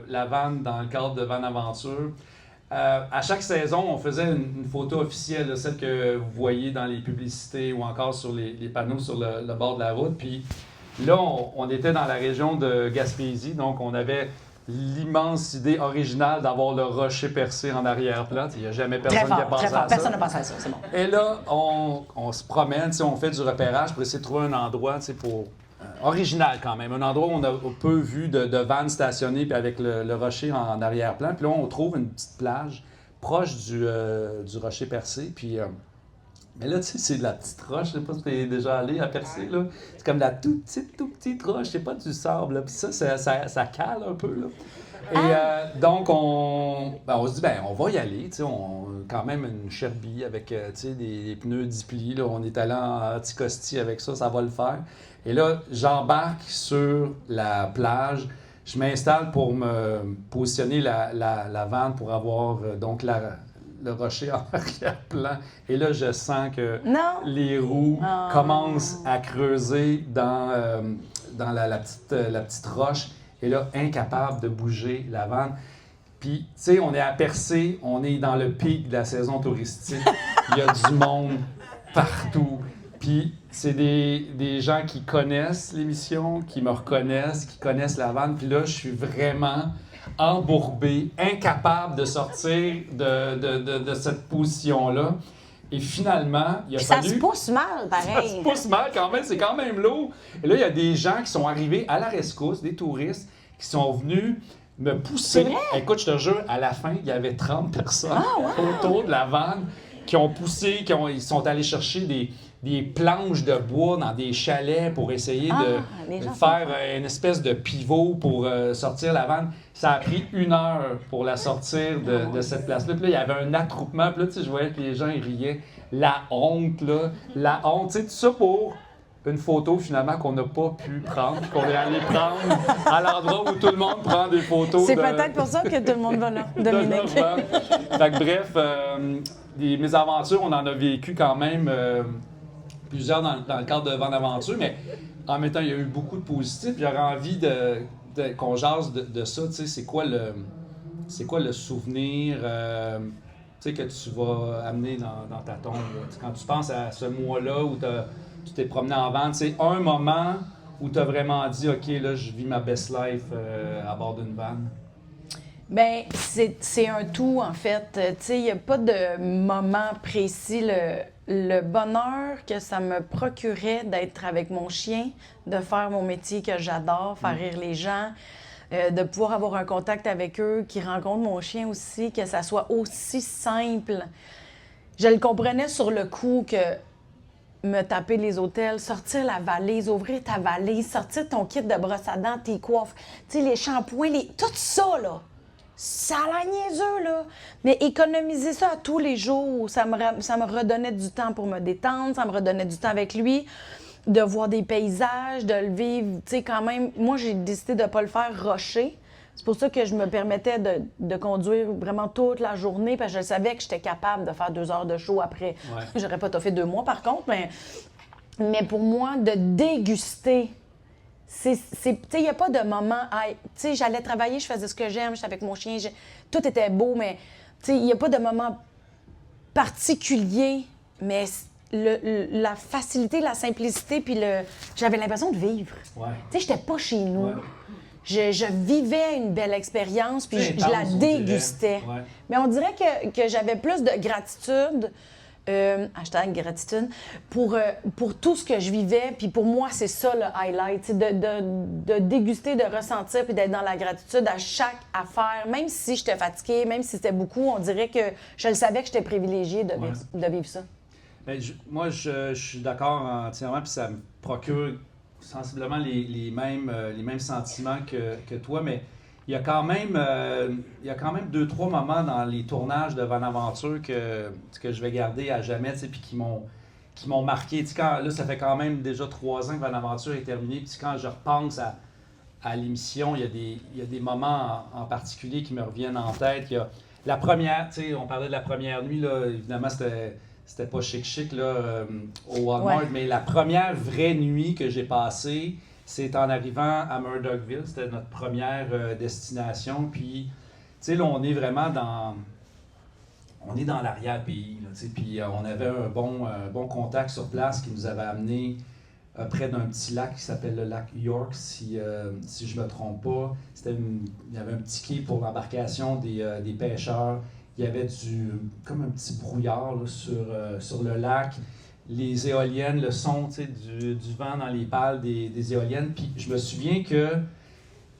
la vanne dans le cadre de Van Aventure. À chaque saison, on faisait une photo officielle, celle que vous voyez dans les publicités ou encore sur les panneaux sur le bord de la route. Puis là, on était dans la région de Gaspésie, donc on avait l'immense idée originale d'avoir le rocher percé en arrière-plan. Il n'y a jamais personne qui a pensé à ça. Personne n'a pensé à ça, c'est bon. Et là, on se promène, on fait du repérage pour essayer de trouver un endroit pour... original quand même, un endroit où on a peu vu de vannes stationnées puis avec le rocher en arrière-plan. Puis là, on trouve une petite plage proche du rocher percé. Puis, mais là, tu sais, c'est de la petite roche. Je sais pas si tu es déjà allé à Percé, là. C'est comme de la toute petite roche. C'est pas du sable, là. Puis ça cale un peu, là. Et donc, on se dit, on va y aller. Tu sais, quand même une Sherby avec des pneus 10 plis. Là. On est allé en Anticosti avec ça, ça va le faire. Et là, j'embarque sur la plage. Je m'installe pour me positionner la vanne pour avoir donc le rocher en arrière-plan. Et là, je sens que les roues commencent à creuser dans la petite roche. Et là, incapable de bouger la vanne. Puis, tu sais, on est à Percé, on est dans le pic de la saison touristique. Il y a du monde partout. Puis, c'est des gens qui connaissent l'émission, qui me reconnaissent, qui connaissent la vanne. Puis là, je suis vraiment embourbé, incapable de sortir de cette position-là. Et finalement, il a fallu... Ça se pousse mal, pareil. Ça se pousse mal quand même, c'est quand même lourd. Et là, il y a des gens qui sont arrivés à la rescousse, des touristes, qui sont venus me pousser. Écoute, je te jure, à la fin, il y avait 30 personnes autour de la vanne qui ont poussé, ils sont allés chercher des planches de bois dans des chalets pour essayer de faire une espèce de pivot pour sortir la vanne. Ça a pris 1 heure pour la sortir de cette place-là. Puis là, il y avait un attroupement. Puis là, tu sais, je voyais que les gens, ils riaient. La honte, là. La honte. Tu sais, tout ça pour une photo, finalement, qu'on n'a pas pu prendre, puis qu'on est allé prendre à l'endroit où tout le monde prend des photos. C'est peut-être pour ça que tout le monde va là, Dominique. Fait que bref, des mésaventures, on en a vécu quand même plusieurs dans le cadre de Van Aventure, mais en même temps, il y a eu beaucoup de positifs. J'aurais envie qu'on jase de ça. Tu sais, c'est quoi le souvenir tu sais, que tu vas amener dans ta tombe? Quand tu penses à ce mois-là où tu t'es promené en van, c'est un moment où tu as vraiment dit « OK, là, je vis ma best life à bord d'une van ». Bien, c'est un tout, en fait. Tu sais, il n'y a pas de moment précis. Le bonheur que ça me procurait d'être avec mon chien, de faire mon métier que j'adore, faire rire les gens, de pouvoir avoir un contact avec eux, qui rencontrent mon chien aussi, que ça soit aussi simple. Je le comprenais sur le coup que me taper les hôtels, sortir la valise, ouvrir ta valise, sortir ton kit de brosse à dents, tes coiffes, tu sais, les shampoings, tout ça, là. Ça a l'air niaiseux, là. Mais économiser ça à tous les jours, ça me redonnait du temps pour me détendre, ça me redonnait du temps avec lui, de voir des paysages, de le vivre, tu sais, quand même. Moi, j'ai décidé de ne pas le faire rusher. C'est pour ça que je me permettais de conduire vraiment toute la journée, parce que je savais que j'étais capable de faire 2 heures de show après. Ouais. J'aurais pas fait 2 mois, par contre, mais pour moi, de déguster... Tu sais, il n'y a pas de moment... Tu sais, j'allais travailler, je faisais ce que j'aime, j'étais avec mon chien, tout était beau, mais tu sais, il n'y a pas de moment particulier, mais la facilité, la simplicité, puis j'avais l'impression de vivre. Ouais. Tu sais, j'étais pas chez nous. Ouais. Je vivais une belle expérience, puis je la dégustais. Ouais. Mais on dirait que j'avais plus de gratitude... hashtag gratitude, pour tout ce que je vivais. Puis pour moi, c'est ça le highlight, de déguster, de ressentir, puis d'être dans la gratitude à chaque affaire. Même si j'étais fatiguée, même si c'était beaucoup, on dirait que je le savais que j'étais privilégiée de vivre ça. Bien, moi, je suis d'accord entièrement, puis ça me procure sensiblement les mêmes sentiments que toi, mais il y a quand même 2-3 moments dans les tournages de Van Aventure que je vais garder à jamais, tu sais, puis qui m'ont marqué. Tu sais, là, ça fait quand même déjà 3 ans que Van Aventure est terminé, puis quand je repense à l'émission, il y a des moments en particulier qui me reviennent en tête. Il y a la première, tu sais, on parlait de la première nuit, là, évidemment, c'était pas chic là, au Walmart, mais la première vraie nuit que j'ai passée, c'est en arrivant à Murdochville. C'était notre première destination. Puis, tu sais, là, on est vraiment dans l'arrière-pays. Puis, on avait un bon contact sur place qui nous avait amené près d'un petit lac qui s'appelle le lac York, si je ne me trompe pas. Il y avait un petit quai pour l'embarcation des pêcheurs. Il y avait comme un petit brouillard là, sur le lac. Les éoliennes, le son du vent dans les pales des éoliennes. Puis je me souviens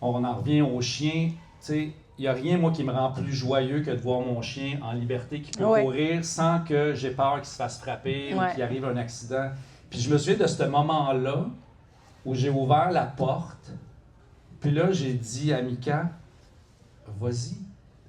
on en revient au chien, il n'y a rien, moi, qui me rend plus joyeux que de voir mon chien en liberté qui peut courir sans que j'ai peur qu'il se fasse frapper ou qu'il arrive un accident. Puis je me souviens de ce moment-là où j'ai ouvert la porte, puis là, j'ai dit à Mika, vas-y.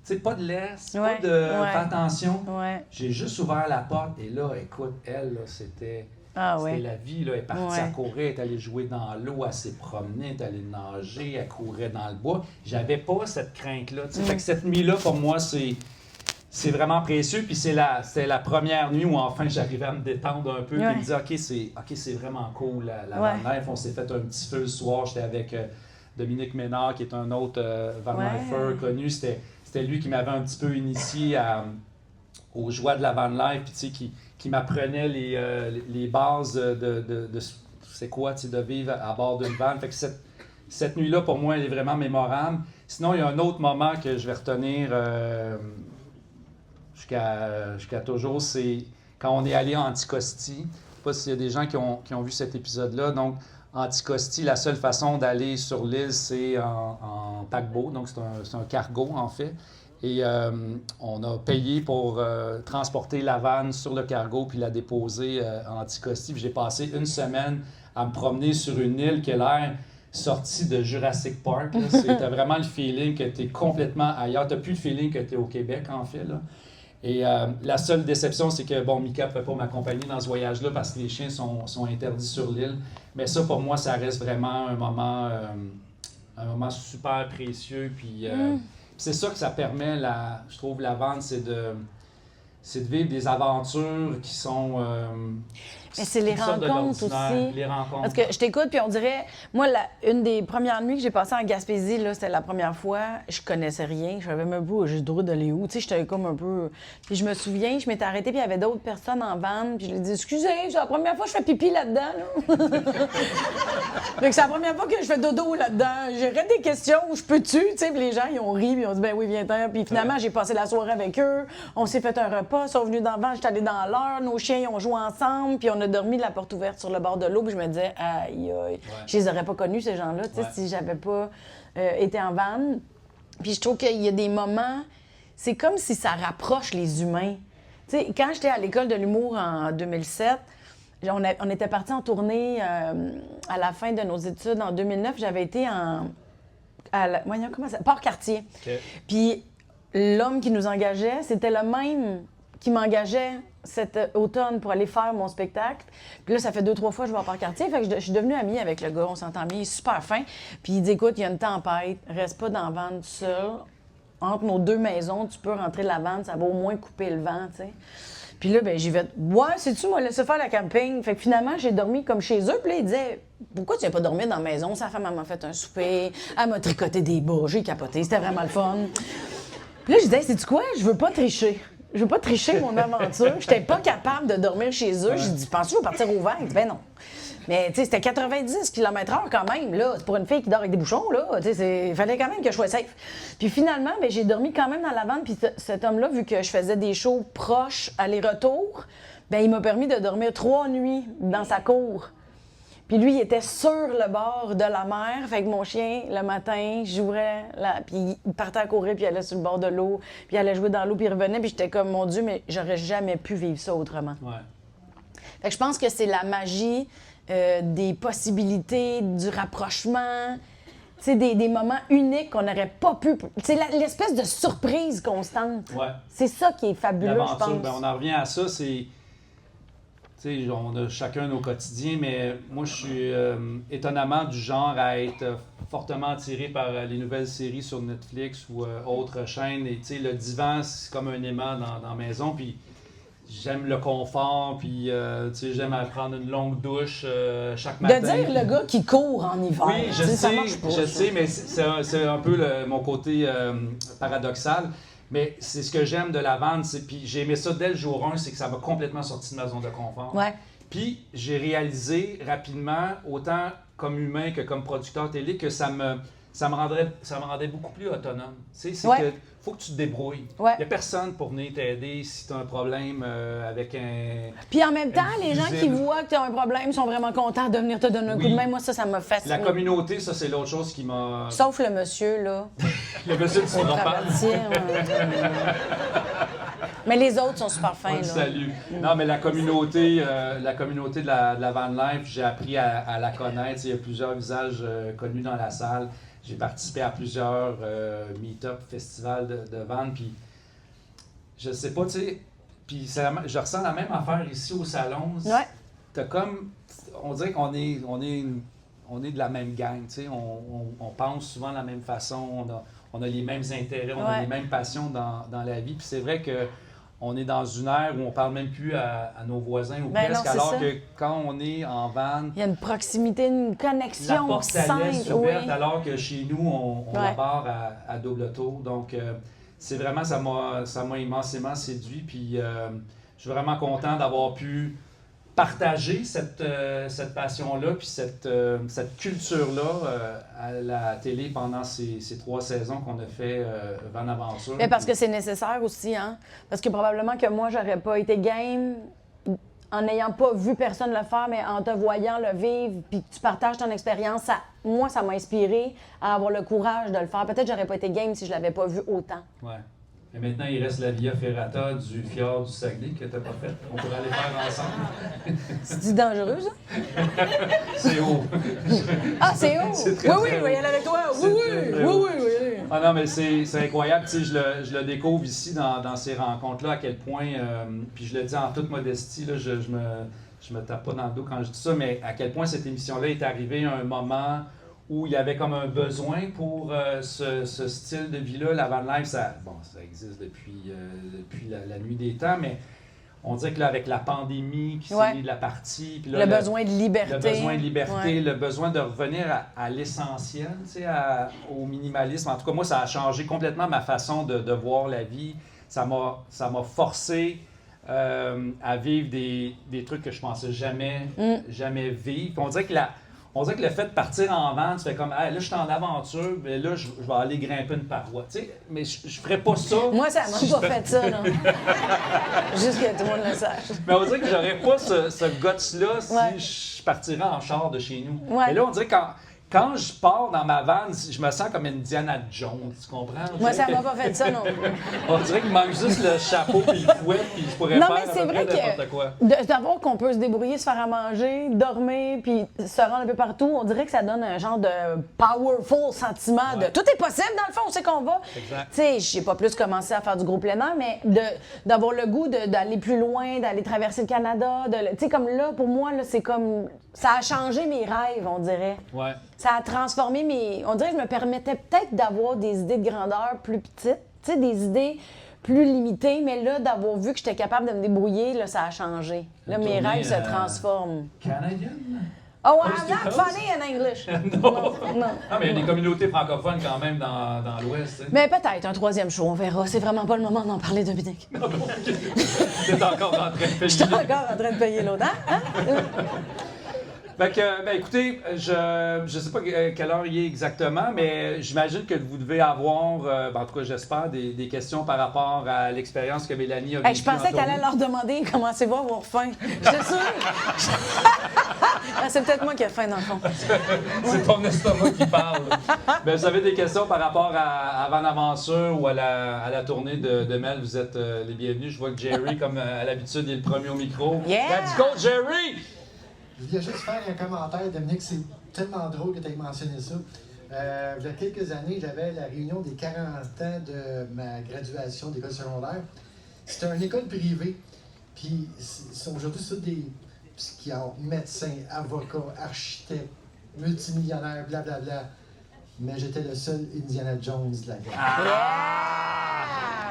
Tu sais, pas de laisse, pas de fais attention. Ouais. J'ai juste ouvert la porte et là, écoute, elle, là, c'était la vie. Là, elle est partie à courir, elle est allée jouer dans l'eau, elle s'est promenée, elle est allée nager, elle courait dans le bois. J'avais pas cette crainte-là. Fait que cette nuit-là, pour moi, c'est vraiment précieux. Puis c'est la première nuit où enfin j'arrivais à me détendre un peu et me dire OK, c'est vraiment cool la Van Life. On s'est fait un petit feu le soir. J'étais avec Dominique Ménard, qui est un autre Van Lifer connu. C'était lui qui m'avait un petit peu initié aux joies de la van life, puis tu sais, qui qui m'apprenait les bases de c'est quoi, tu sais, de vivre à bord d'une van. Fait que cette nuit-là, pour moi, elle est vraiment mémorable. Sinon, il y a un autre moment que je vais retenir jusqu'à toujours, c'est quand on est allé à Anticosti. Je ne sais pas s'il y a des gens qui ont vu cet épisode-là. Donc, Anticosti, la seule façon d'aller sur l'île, c'est en paquebot. Donc, c'est un cargo, en fait. Et on a payé pour transporter la vanne sur le cargo puis la déposer à Anticosti. Puis j'ai passé une semaine à me promener sur une île qui a l'air sortie de Jurassic Park. C'était vraiment le feeling que tu es complètement ailleurs. Tu n'as plus le feeling que tu es au Québec, en fait. Là. Et la seule déception, c'est que, bon, Mika ne peut pas m'accompagner dans ce voyage-là parce que les chiens sont interdits sur l'île. Mais ça, pour moi, ça reste vraiment un moment super précieux. Puis c'est ça que ça permet, je trouve, la vente, c'est de vivre des aventures qui sont... mais c'est les rencontres aussi. Les rencontres. Parce que je t'écoute, puis on dirait... Moi, une des premières nuits que j'ai passées en Gaspésie, là, c'était la première fois. Je connaissais rien. Je savais même pas juste droit d'aller où. Tu sais, j'étais comme un peu... Puis je me souviens, je m'étais arrêtée, puis il y avait d'autres personnes en van. Puis je lui ai dit, excusez, c'est la première fois que je fais pipi là-dedans. Là. Fait que c'est la première fois que je fais dodo là-dedans. J'aurais des questions où je peux-tu? Tu sais, puis les gens, ils ont ri, puis ils ont dit, ben oui, viens-t'en. Puis finalement, j'ai passé la soirée avec eux. On s'est fait un repas. Ils sont venus dans le van, j'étais allée dans l'heure. Nos chiens, ils ont joué ensemble. Puis on a dormi de la porte ouverte sur le bord de l'eau. Puis je me disais, aïe, aïe. Je les aurais pas connus, ces gens-là, tu sais, si j'avais pas été en van. Puis je trouve qu'il y a des moments, c'est comme si ça rapproche les humains. Tu sais, quand j'étais à l'école de l'humour en 2007, on était partis en tournée à la fin de nos études en 2009. J'avais été Port-Cartier. Okay. Puis l'homme qui nous engageait, c'était le même qui m'engageait cet automne pour aller faire mon spectacle. Puis là, ça fait 2-3 fois que je vais à Port-Cartier. Fait que je suis devenue amie avec le gars, on s'entend bien, il est super fin. Puis il dit, écoute, il y a une tempête, reste pas dans la vanne tout seul. Entre nos deux maisons, tu peux rentrer la vanne, ça va au moins couper le vent, tu sais. Puis là, ben j'y vais. Ouais, sais-tu, moi, laissé faire la camping. Fait que finalement, j'ai dormi comme chez eux. Puis là, il disait, pourquoi tu viens pas dormir dans la maison? Sa femme, elle m'a fait un souper, elle m'a tricoté des bas, j'ai capoté, c'était vraiment le fun. Puis là, je disais, sais-tu quoi? Je veux pas tricher. Je veux pas tricher mon aventure. J'étais pas capable de dormir chez eux. J'ai dit, penses-tu que je vais partir au vent? Il dit, ben non. Mais tu sais, c'était 90 km/h quand même, là. C'est pour une fille qui dort avec des bouchons, là. Tu sais, il fallait quand même que je sois safe. Puis finalement, ben, j'ai dormi quand même dans la vanne. Puis cet homme-là, vu que je faisais des shows proches, aller-retour, ben il m'a permis de dormir 3 nuits dans sa cour. Puis lui, il était sur le bord de la mer. Fait que mon chien, le matin, j'ouvrais, puis il partait à courir, puis il allait sur le bord de l'eau, puis il allait jouer dans l'eau, puis il revenait. Puis j'étais comme, mon Dieu, mais j'aurais jamais pu vivre ça autrement. Ouais. Fait que je pense que c'est la magie des possibilités, du rapprochement, tu sais, des moments uniques qu'on n'aurait pas pu... C'est l'espèce de surprise constante. Ouais. C'est ça qui est fabuleux, je pense. Ben, on en revient à ça, c'est... Tu sais, on a chacun nos quotidiens, mais moi, je suis étonnamment du genre à être fortement attiré par les nouvelles séries sur Netflix ou autres chaînes. Et tu sais, le divan, c'est comme un aimant dans la maison, puis j'aime le confort, puis tu sais, j'aime prendre une longue douche chaque matin. De dire le gars qui court en hiver. Oui, je sais, mais c'est un peu mon côté paradoxal. Mais c'est ce que j'aime de la vente, puis j'ai aimé ça dès le jour 1, c'est que ça m'a complètement sorti de ma zone de confort. Ouais. Puis j'ai réalisé rapidement, autant comme humain que comme producteur télé, que ça me rendait beaucoup plus autonome. Tu sais, c'est que faut que tu te débrouilles. Il n'y a personne pour venir t'aider si tu as un problème avec un... Puis en même temps, les gens qui voient que tu as un problème sont vraiment contents de venir te donner un coup de main. Moi, ça m'a fasciné. La communauté, ça, c'est l'autre chose qui m'a... Sauf le monsieur, là. Le monsieur du Sinopal. Mais les autres sont super fins. Là. Salut. Non, mais la communauté de la van life, j'ai appris à la connaître. Il y a plusieurs visages connus dans la salle. J'ai participé à plusieurs meet-up, festivals de van, puis je sais pas, tu sais, puis je ressens la même affaire ici au salon. Ouais. T'as comme, on dirait qu'on est de la même gang, tu sais, on pense souvent de la même façon, on a les mêmes intérêts, on a les mêmes passions dans la vie, puis c'est vrai que on est dans une ère où on parle même plus à nos voisins ou presque, alors que quand on est en van... Il y a une proximité, une connexion la porte à laisse ouverte, alors que chez nous, on la barre à double tour. Donc, c'est vraiment, ça m'a immensément séduit. Puis, je suis vraiment content d'avoir pu partager cette passion-là, puis cette culture-là à la télé pendant ces 3 saisons qu'on a fait Van Aventure. Mais parce que c'est nécessaire aussi, hein? Parce que probablement que moi, j'aurais pas été game en n'ayant pas vu personne le faire, mais en te voyant le vivre, puis que tu partages ton expérience, moi, ça m'a inspiré à avoir le courage de le faire. Peut-être que j'aurais pas été game si je l'avais pas vu autant. Ouais. Et maintenant, il reste la Via Ferrata du fjord du Saguenay que tu n'as pas faite. On pourrait aller faire ensemble. C'est dangereux, ça? C'est haut. Ah, c'est haut! C'est très, Oui, oui, très je vais y aller avec toi. C'est Oui, très, très oui, haut. oui, oui, oui. Ah non, mais c'est incroyable. Tu sais, je le découvre ici dans ces rencontres-là, à quel point, puis je le dis en toute modestie, là, je me tape pas dans le dos quand je dis ça, mais à quel point cette émission-là est arrivée à un moment où il y avait comme un besoin pour ce style de vie-là. La van life, ça existe depuis la nuit des temps, mais on dirait que là, avec la pandémie qui s'est mise de la partie, puis là, le besoin de liberté. Le besoin de liberté, le besoin de revenir à l'essentiel, tu sais, au minimalisme. En tout cas, moi, ça a changé complètement ma façon de voir la vie. Ça m'a forcé à vivre des trucs que je pensais jamais vivre. Puis on dirait que le fait de partir en van, tu fais comme hey, là, je suis en aventure, mais là, je vais aller grimper une paroi. Tu sais, mais je ferais pas ça. Moi, ça m'a pas fait ça, non. Juste que tout le monde le sache. Mais on dirait que j'aurais pas ce guts-là si je partirais en char de chez nous. Ouais. Mais là, on dirait que quand je pars dans ma van, je me sens comme Indiana Jones, tu comprends? Moi, ça m'a pas fait ça, non. On dirait qu'il manque juste le chapeau et le fouet, puis je pourrais faire mais c'est vrai n'importe quoi. D'abord qu'on peut se débrouiller, se faire à manger, dormir, puis se rendre un peu partout, on dirait que ça donne un genre de powerful sentiment de tout est possible, dans le fond, on sait qu'on va. Exact. Tu sais, j'ai pas plus commencé à faire du gros plein air, mais d'avoir le goût d'aller plus loin, d'aller traverser le Canada. Tu sais, comme là, pour moi, là, c'est comme. Ça a changé mes rêves, on dirait. Ouais. Ça a transformé mes. On dirait que je me permettais peut-être d'avoir des idées de grandeur plus petites, tu sais, des idées plus limitées, mais là, d'avoir vu que j'étais capable de me débrouiller, là, ça a changé. Là, mes rêves se transforment. Canadienne? Oh, Coast I'm to not coast? funny in English. Non. Non. Ah, mais il y a des communautés francophones quand même dans l'Ouest. Tu sais. Mais peut-être un 3e show, on verra. C'est vraiment pas le moment d'en parler, Dominique. T'es encore en train de Je suis payer. encore en train de payer l'autre, hein? Fait que, ben écoutez, je sais pas quelle heure il est exactement, mais j'imagine que vous devez avoir, en tout cas j'espère, des questions par rapport à l'expérience que Mélanie a vécue. Hey, je pensais que tu allais leur demander comment c'est voir avoir faim. J'étais sûre. Ah, c'est peut-être moi qui ai faim, dans le fond. C'est ton estomac qui parle. Ben, vous avez des questions par rapport à Van Aventure ou à la tournée de Mel, vous êtes les bienvenus. Je vois que Jerry, comme à l'habitude, il est le premier au micro. Yeah! Let's go, Jerry! Je voulais juste faire un commentaire, Dominique, c'est tellement drôle que tu aies mentionné ça. Il y a quelques années, j'avais la réunion des 40 ans de ma graduation d'école secondaire. C'était une école privée. Puis aujourd'hui, c'est des psychiatres, médecins, avocats, architectes, multimillionnaires, blablabla. Mais j'étais le seul Indiana Jones de la gang.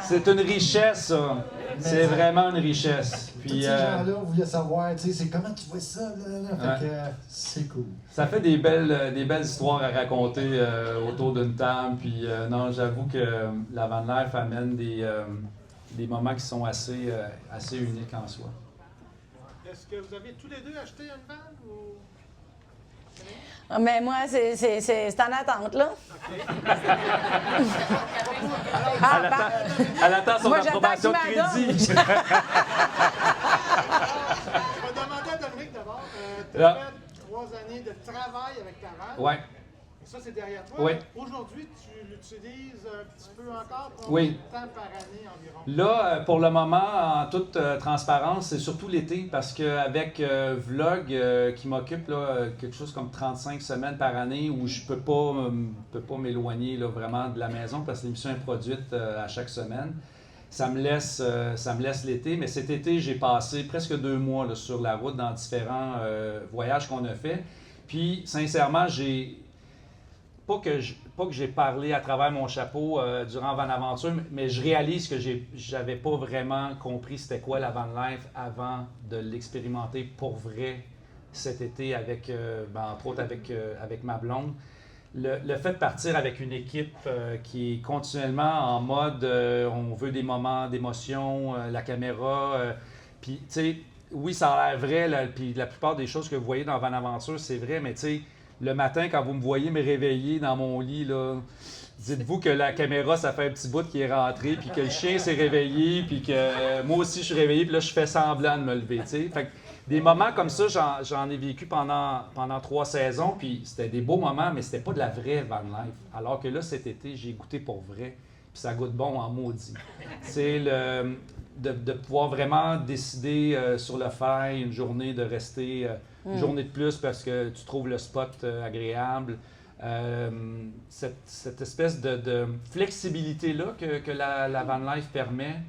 C'est une richesse, ça. C'est vraiment une richesse. Tous Puis, ces gens-là voulaient savoir, tu sais, c'est comment tu vois ça, là. Fait que c'est cool. ça fait des belles histoires à raconter autour d'une table. Puis non, j'avoue que la van life amène des moments qui sont assez uniques en soi. Est-ce que vous avez tous les deux acheté une van ou... Ah, mais moi, c'est en attente, là. Elle attend son Moi, j'attends approbation de qu'il m'adonne. crédit. Je vais demander à Dominique d'abord. Tu Là. as fait 3 années de travail avec ta van. Ouais. Ça, c'est derrière toi. Oui. Aujourd'hui, tu l'utilises un petit peu encore. Oui. Combien de temps par année environ? Là, pour le moment, en toute transparence, c'est surtout l'été parce qu'avec Vlog, qui m'occupe là, quelque chose comme 35 semaines par année où je peux pas m'éloigner là, vraiment de la maison parce que l'émission est produite à chaque semaine. Ça me laisse l'été, mais cet été, j'ai passé presque 2 mois là, sur la route dans différents voyages qu'on a fait. Puis, sincèrement, pas que j'ai parlé à travers mon chapeau durant Van Aventure, mais je réalise que j'avais pas vraiment compris c'était quoi la van life avant de l'expérimenter pour vrai cet été avec, entre autres avec ma blonde. Le fait de partir avec une équipe qui est continuellement en mode on veut des moments d'émotion, la caméra, Puis, tu sais, oui, ça a l'air vrai, là, puis la plupart des choses que vous voyez dans Van Aventure, c'est vrai, mais tu sais, le matin, quand vous me voyez me réveiller dans mon lit, là, dites-vous que la caméra, ça fait un petit bout qui est rentré, puis que le chien s'est réveillé, puis que moi aussi, je suis réveillé, puis là, je fais semblant de me lever, tu sais. Fait que des moments comme ça, j'en ai vécu pendant 3 saisons, puis c'était des beaux moments, mais c'était pas de la vraie van life. Alors que là, cet été, j'ai goûté pour vrai, puis ça goûte bon en maudit. C'est de pouvoir vraiment décider sur le fly une journée, de rester une journée de plus parce que tu trouves le spot agréable. Cette espèce de flexibilité-là que la van life permet,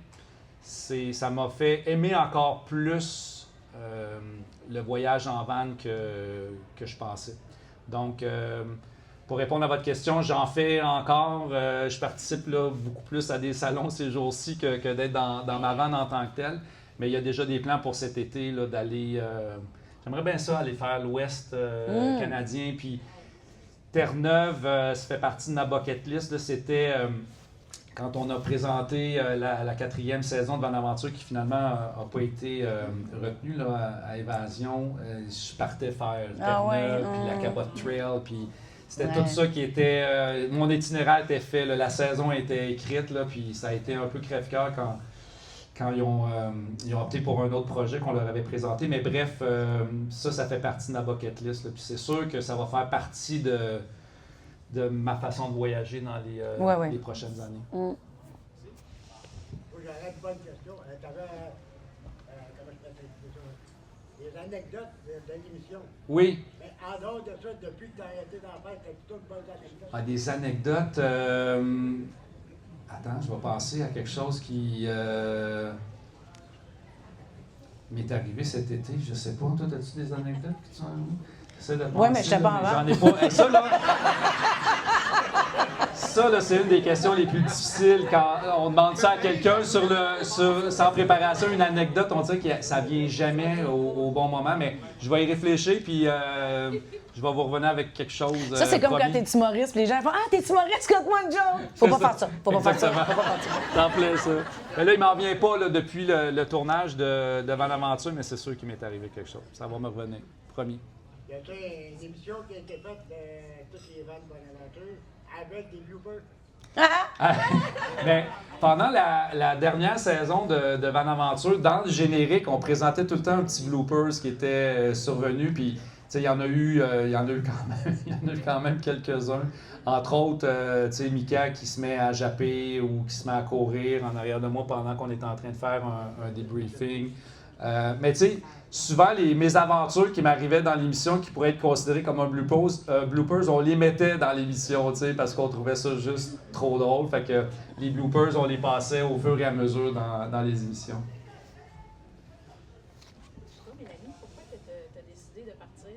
ça m'a fait aimer encore plus le voyage en van que je pensais. Donc, pour répondre à votre question, j'en fais encore. Je participe là, beaucoup plus à des salons ces jours-ci que d'être dans ma van en tant que telle. Mais il y a déjà des plans pour cet été là, d'aller... j'aimerais bien ça, aller faire l'Ouest canadien. Puis Terre-Neuve, ça fait partie de ma bucket list. Là, c'était quand on a présenté la 4e saison de Van Aventure qui finalement n'a pas été retenue là, à Évasion. Je partais faire Terre-Neuve, puis la Cabot Trail, puis... C'était tout ça qui était... mon itinéraire était fait, là, la saison était écrite, là, puis ça a été un peu crève-cœur quand ils ont opté pour un autre projet qu'on leur avait présenté. Mais bref, ça fait partie de ma bucket list. Là, puis c'est sûr que ça va faire partie de ma façon de voyager dans les prochaines années. J'aurais une bonne question. Tu avais, comment je peux dire ça, des anecdotes de l'émission. Oui. Mais en dehors de ça, depuis que tu as arrêté d'en faire, tu as plutôt de bonnes anecdotes. Ah, des anecdotes... Attends, je vais penser à quelque chose qui m'est arrivé cet été. Je sais pas. Toi, as-tu des anecdotes que tu essaies de penser? Oui, mais je sais pas avant. J'en ai pas. Hey, ça, là, c'est une des questions les plus difficiles quand on demande ça à quelqu'un sans préparation, une anecdote. On dirait que ça vient jamais au bon moment, mais je vais y réfléchir, puis je vais vous revenir avec quelque chose. Ça, c'est comme quand t'es humoriste, puis les gens font « Ah, t'es humoriste, conte-moi une joke! » Faut pas faire ça. Faut pas faire ça. T'en plais, ça. Mais là, il m'en vient pas là, depuis le tournage de Van Aventure, mais c'est sûr qu'il m'est arrivé quelque chose. Ça va me revenir, promis. Y a-t-il une émission qui a été faite de toutes les vannes Bonaventure avec des bloopers? Ben, pendant la dernière saison de Van Aventure, dans le générique, on présentait tout le temps un petit bloopers qui était survenu, puis il y en a eu quand même quelques-uns. Entre autres, Mika qui se met à japper ou qui se met à courir en arrière de moi pendant qu'on est en train de faire un débriefing. Mais tu sais, souvent les mésaventures qui m'arrivaient dans l'émission qui pourraient être considérées comme un bloopers, on les mettait dans l'émission, tu sais, parce qu'on trouvait ça juste trop drôle. Fait que les bloopers, on les passait au fur et à mesure dans les émissions. Toi, Mélanie, pourquoi tu as décidé de partir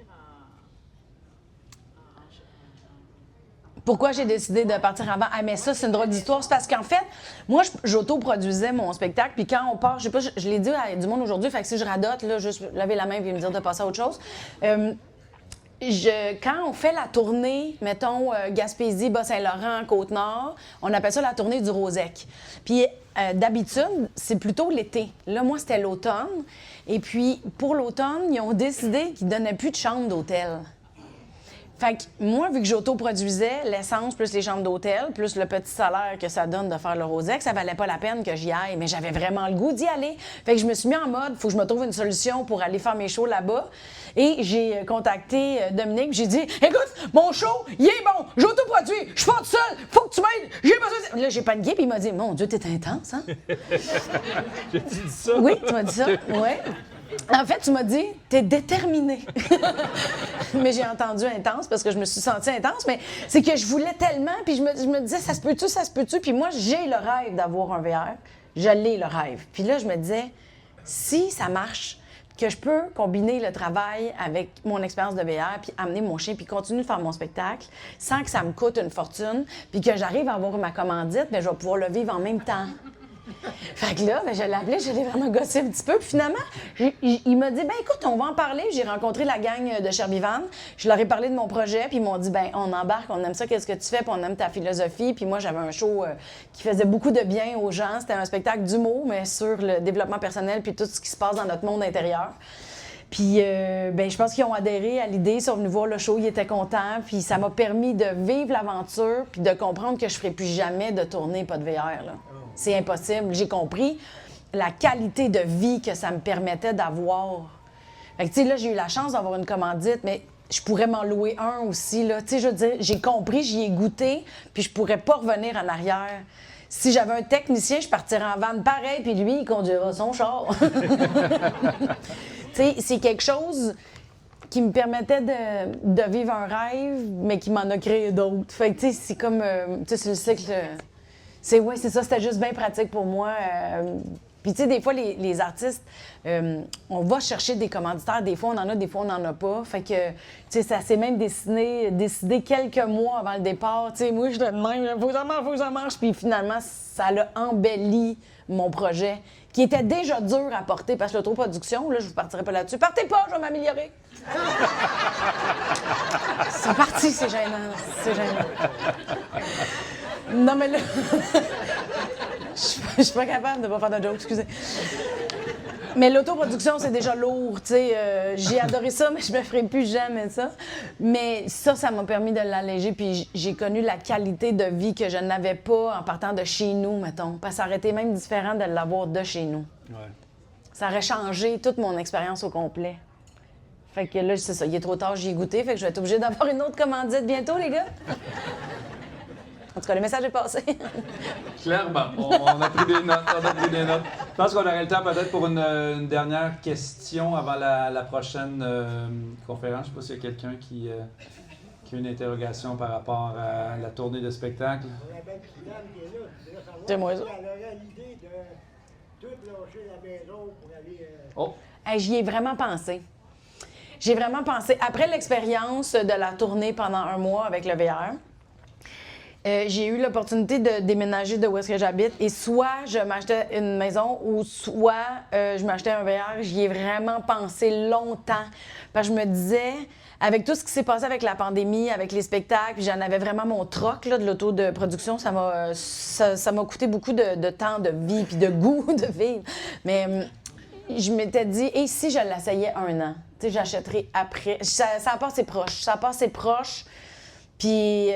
Pourquoi j'ai décidé de partir avant? Ah, mais ça, c'est une drôle d'histoire. C'est parce qu'en fait, moi, j'auto-produisais mon spectacle. Puis quand on part, je sais pas, je l'ai dit à du monde aujourd'hui, fait que si je radote, là, juste lever la main et me dire de passer à autre chose. Quand on fait la tournée, mettons, Gaspésie, Bas-Saint-Laurent, Côte-Nord, on appelle ça la tournée du Rosec. Puis d'habitude, c'est plutôt l'été. Là, moi, c'était l'automne. Et puis, pour l'automne, ils ont décidé qu'ils ne donnaient plus de chambre d'hôtel. Fait que moi, vu que j'auto-produisais l'essence plus les chambres d'hôtel, plus le petit salaire que ça donne de faire le Rosec, ça valait pas la peine que j'y aille, mais j'avais vraiment le goût d'y aller. Fait que je me suis mis en mode, faut que je me trouve une solution pour aller faire mes shows là-bas. Et j'ai contacté Dominique, j'ai dit, écoute, mon show, il est bon, j'auto-produis, je suis pas toute seule, faut que tu m'aides, j'ai besoin de... Là, j'ai paniqué, puis il m'a dit, mon Dieu, t'es intense, hein? J'ai dit ça? Oui, tu m'as dit ça, oui. En fait, tu m'as dit, t'es déterminée. Mais j'ai entendu intense parce que je me suis sentie intense, mais c'est que je voulais tellement, puis je me disais, ça se peut-tu? Puis moi, j'ai le rêve d'avoir un VR. Je l'ai, le rêve. Puis là, je me disais, si ça marche, que je peux combiner le travail avec mon expérience de VR, puis amener mon chien, puis continuer de faire mon spectacle, sans que ça me coûte une fortune, puis que j'arrive à avoir ma commandite, bien, je vais pouvoir le vivre en même temps. Fait que là, ben, je l'ai appelé, je l'ai vraiment gossé un petit peu. Puis finalement, il m'a dit, ben écoute, on va en parler. J'ai rencontré la gang de Sherbivan. Je leur ai parlé de mon projet, puis ils m'ont dit, ben on embarque, on aime ça, qu'est-ce que tu fais, puis on aime ta philosophie. Puis moi, j'avais un show qui faisait beaucoup de bien aux gens. C'était un spectacle d'humour, mais sur le développement personnel, puis tout ce qui se passe dans notre monde intérieur. Puis, ben, je pense qu'ils ont adhéré à l'idée, ils sont venus voir le show, ils étaient contents, puis ça m'a permis de vivre l'aventure, puis de comprendre que je ne ferai plus jamais de tournée pas de VR, là. C'est impossible. J'ai compris la qualité de vie que ça me permettait d'avoir. Fait que, tu sais, là, j'ai eu la chance d'avoir une commandite, mais je pourrais m'en louer un aussi, là. Tu sais, je veux dire, j'ai compris, j'y ai goûté, puis je pourrais pas revenir en arrière. Si j'avais un technicien, je partirais en van pareil, puis lui, il conduira son char. Tu sais, c'est quelque chose qui me permettait de vivre un rêve, mais qui m'en a créé d'autres. Fait que, tu sais, c'est comme... tu sais, c'est le cycle... Ouais, c'est ça, c'était juste bien pratique pour moi. Puis, tu sais, des fois, les artistes, on va chercher des commanditaires. Des fois, on en a, des fois, on n'en a pas. Fait que, tu sais, ça s'est même décidé quelques mois avant le départ. Tu sais, moi, je donne même, faut que ça marche. Puis finalement, ça l'a embelli mon projet, qui était déjà dur à porter, parce que l'autoproduction, là, je vous partirai pas là-dessus. Partez pas, je vais m'améliorer. C'est parti, c'est gênant. C'est gênant. Non, mais là... Je suis pas capable de pas faire de joke, excusez. Mais l'autoproduction, c'est déjà lourd, tu sais. J'ai adoré ça, mais je me ferai plus jamais ça. Mais ça m'a permis de l'alléger, puis j'ai connu la qualité de vie que je n'avais pas en partant de chez nous, mettons. Parce que ça aurait été même différent de l'avoir de chez nous. Ouais. Ça aurait changé toute mon expérience au complet. Fait que là, c'est ça, il est trop tard, j'y ai goûté, fait que je vais être obligée d'avoir une autre commandite bientôt, les gars. En tout cas, le message est passé. Clairement, on a pris des notes, Je pense qu'on aurait le temps peut-être pour une dernière question avant la prochaine conférence. Je ne sais pas s'il y a quelqu'un qui a une interrogation par rapport à la tournée de spectacle. La belle petite dame qui est là, je voudrais savoir Dis-moi ça. si elle aurait l'idée de tout lâcher la maison pour aller... Oh! Hey, j'y ai vraiment pensé. J'ai vraiment pensé. Après l'expérience de la tournée pendant un mois avec le VR, j'ai eu l'opportunité de déménager de où est-ce que j'habite et soit je m'achetais une maison ou soit je m'achetais un VR. J'y ai vraiment pensé longtemps parce que je me disais, avec tout ce qui s'est passé avec la pandémie, avec les spectacles, puis j'en avais vraiment mon troc là, de l'auto de production, ça m'a coûté beaucoup de temps, de vie puis de goût de vivre. Mais je m'étais dit, et si je l'essayais 1 an? Tu sais, j'achèterais après. Ça a passé proche. Puis,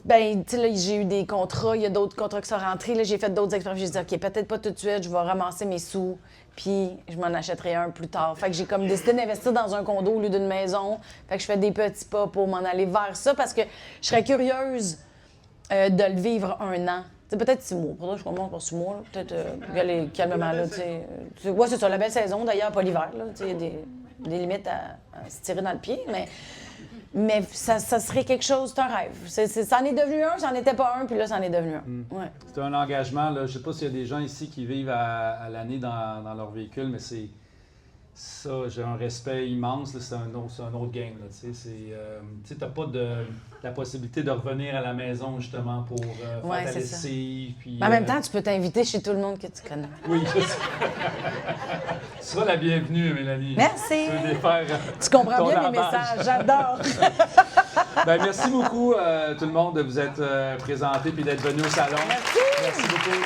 ben, tu sais, là, j'ai eu des contrats, il y a d'autres contrats qui sont rentrés. Là, j'ai fait d'autres expériences. J'ai dit, OK, peut-être pas tout de suite, je vais ramasser mes sous, puis je m'en achèterai un plus tard. Fait que j'ai comme décidé d'investir dans un condo au lieu d'une maison. Fait que je fais des petits pas pour m'en aller vers ça parce que je serais curieuse de le vivre 1 an. C'est peut-être 6 mois. Pour ça, je commence par 6 mois. Là. Peut-être aller calmement là. Ouais, c'est ça, la belle saison d'ailleurs, pas l'hiver. Il y a des limites à se tirer dans le pied, mais ça serait quelque chose, c'est un rêve. Ça en est devenu un, ça n'en était pas un, puis là, ça en est devenu un. Ouais. C'est un engagement. Là. Je ne sais pas s'il y a des gens ici qui vivent à l'année dans leur véhicule, mais c'est ça, j'ai un respect immense. Là. C'est un autre game. Tu n'as pas la possibilité de revenir à la maison justement pour faire ta lessive. Puis, en même temps, tu peux t'inviter chez tout le monde que tu connais. Oui, je sais. Tu seras la bienvenue, Mélanie. Merci. Tu veux défaire, Tu comprends bien mes embâche. messages, j'adore. Ben, merci beaucoup tout le monde de vous être présenté et d'être venu au salon. Merci beaucoup.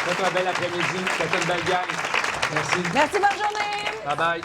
Faites un bel après-midi. Faites une belle gang. Merci. Merci, bonne journée. Bye bye.